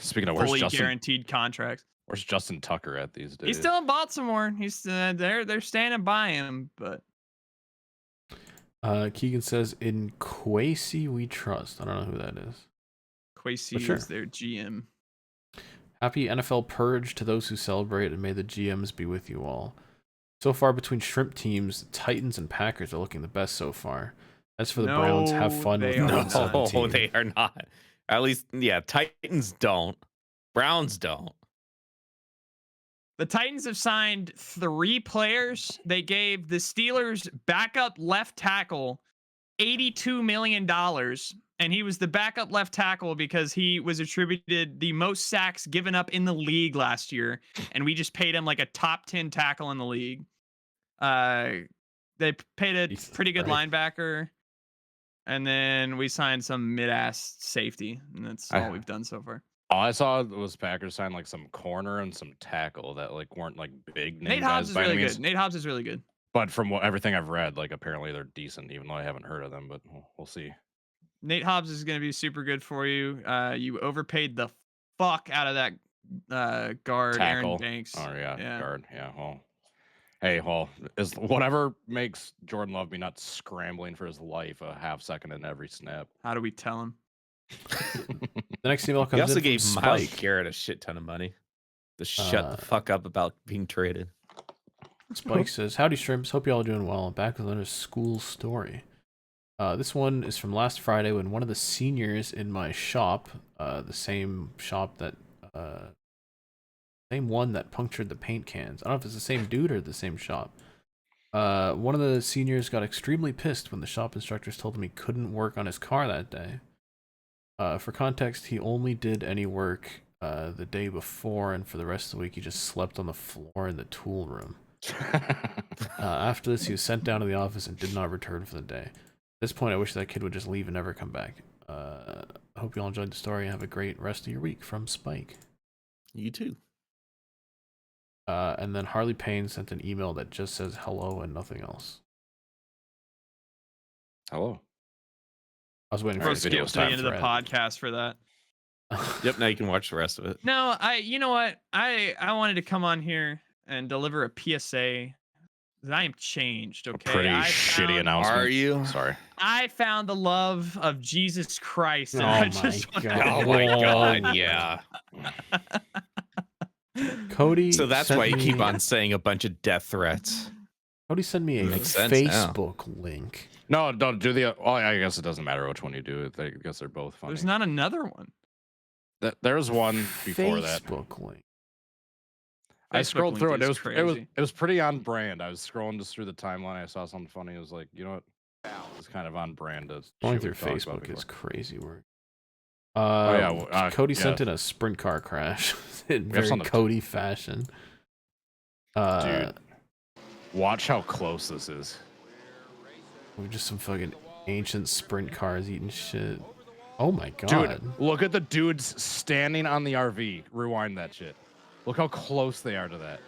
Speaking of, where's fully Justin? guaranteed contracts. Where's Justin Tucker at these days? He's still in Baltimore. He's they're standing by him, but Keegan says, "In Kwesi we trust." I don't know who that is. Kwesi sure. is their GM. Happy NFL Purge to those who celebrate, and may the GMs be with you all. So far, between shrimp teams, Titans and Packers are looking the best so far. As for the Browns, have No, fun with they are no not. No, they are not. At least, yeah, Titans don't. Browns don't. The Titans have signed 3 players. They gave the Steelers backup left tackle $82 million. And he was the backup left tackle because he was attributed the most sacks given up in the league last year. And we just paid him like a top 10 tackle in the league. They paid a Jesus pretty good Christ. linebacker. And then we signed some mid-ass safety. And that's all we've done so far. All I saw was Packers sign like some corner and some tackle that like weren't like big name Nate Hobbs guys is by any really means. good. Nate Hobbs is really good. But from everything I've read, like apparently they're decent, even though I haven't heard of them. But we'll see. Nate Hobbs is going to be super good for you. You overpaid the fuck out of that guard, Tackle. Aaron Banks. Oh yeah, Yeah. guard. Yeah. Well, hey, is whatever makes Jordan Love be not scrambling for his life a half second in every snap. How do we tell him? The next email He comes also in from gave Myles Spike. Garrett a shit ton of money to shut the fuck up about being traded. Spike says, "Howdy, shrimps. Hope you all are doing well. Back with another school story. This one is from last Friday when one of the seniors in my shop, the same shop that, same one that punctured the paint cans. I don't know if it's the same dude or the same shop. One of the seniors got extremely pissed when the shop instructors told him he couldn't work on his car that day. For context, he only did any work the day before, and for the rest of the week, he just slept on the floor in the tool room. After this, he was sent down to the office and did not return for the day. At this point, I wish that kid would just leave and never come back. I hope you all enjoyed the story and have a great rest of your week." From Spike. You too. And then Harley Payne sent an email that just says hello and nothing else. Hello. I was waiting All for right, We'll the video skip to the time end of the thread. podcast for that. Yep, now you can watch the rest of it. No, you know what? I wanted to come on here and deliver a PSA that I am changed. A Okay, pretty I shitty found- announcement. Are you? Sorry. I found the love of Jesus Christ. And Oh I my just wanna- God. Oh my god, yeah. Cody. So that's sent why you keep me- on saying a bunch of death threats. Cody sent me a Makes sense now. Facebook link. No, don't do the. Oh, I guess it doesn't matter which one you do. I guess they're both funny. There's not another one. There's one before that. Facebook link. I Facebook scrolled through link it. is It was crazy. pretty on brand. I was scrolling just through the timeline. I saw something funny. I was like, you know what? It's kind of on brand. To Going shit through we've talked about Facebook is before. crazy work. yeah, Cody sent yeah. in a sprint car crash in have very something to- Cody fashion. Dude, watch how close this is. We're just some fucking ancient sprint cars eating shit. Oh my god. Dude, look at the dudes standing on the RV. Rewind that shit. Look how close they are to that.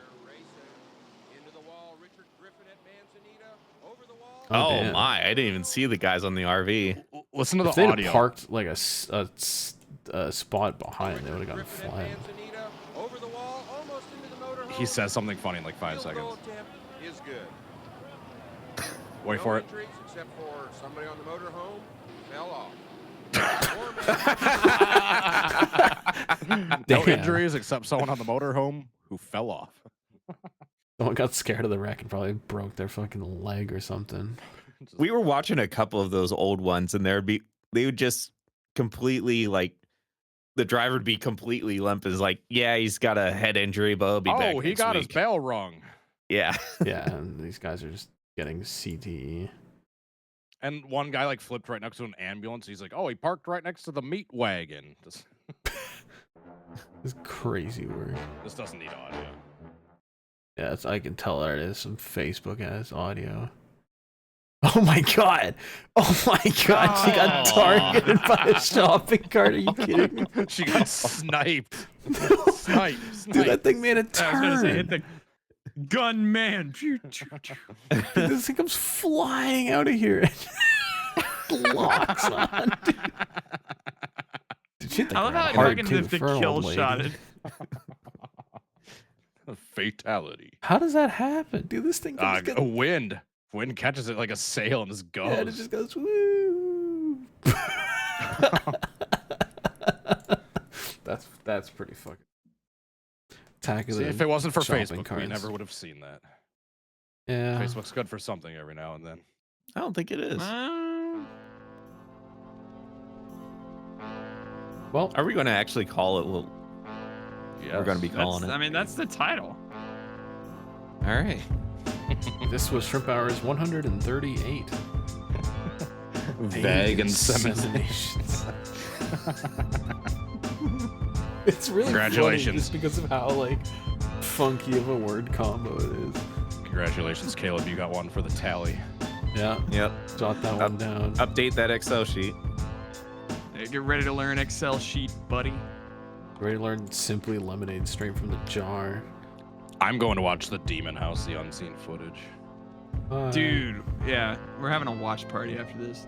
Oh damn. my, I didn't even see the guys on the RV. Listen to If the they'd audio. have parked like a spot behind, they would have gone flying. He says something funny in like 5 seconds. Wait for it. Except for somebody on the motorhome fell off. No Damn. injuries except someone on the motorhome who fell off. Someone got scared of the wreck and probably broke their fucking leg or something. We were watching a couple of those old ones, and they would just completely like the driver would be completely limp. Is like, yeah, he's got a head injury, but he'll be back. Oh, he next got his week. bell rung. Yeah. Yeah, and these guys are just getting CTE. And one guy like flipped right next to an ambulance. He's like, oh, he parked right next to the meat wagon. This It's crazy work. doesn't need audio. Yeah, I can tell that it is some Facebook ass audio. Oh my god! Oh my god! She got targeted by a shopping cart. Are you kidding me? She got sniped. Snipe. Dude, that thing made a I was gonna say, hit turn. the gunman. Dude, this thing comes flying out of here. Locks on. Dude, she hit the I love how it ground hard, fucking too, the for an kill old lady. shot it. Fatality. How does that happen? Dude, this thing comes A wind. Wind catches it like a sail and just goes. yeah, and it just goes woo. That's pretty fucking. See, if it wasn't for shopping Facebook, we carts. never would have seen that. Yeah. Facebook's good for something every now and then. I don't think it is. Well, Are we going to actually call it? Well, we're going to be Yes. calling I it. mean, that's the title. All right. this was Shrimp Hours 138. Vague insemination. inseminations. It's really Congratulations. funny just because of how like funky of a word combo it is. Congratulations, Caleb. You got one for the tally. Yeah. Yep. Jot that one down. Update that Excel sheet. Hey, get ready to learn Excel sheet, buddy. Ready to learn simply lemonade straight from the jar. I'm going to watch The Demon House, the unseen footage. Dude, yeah, we're having a watch party after this.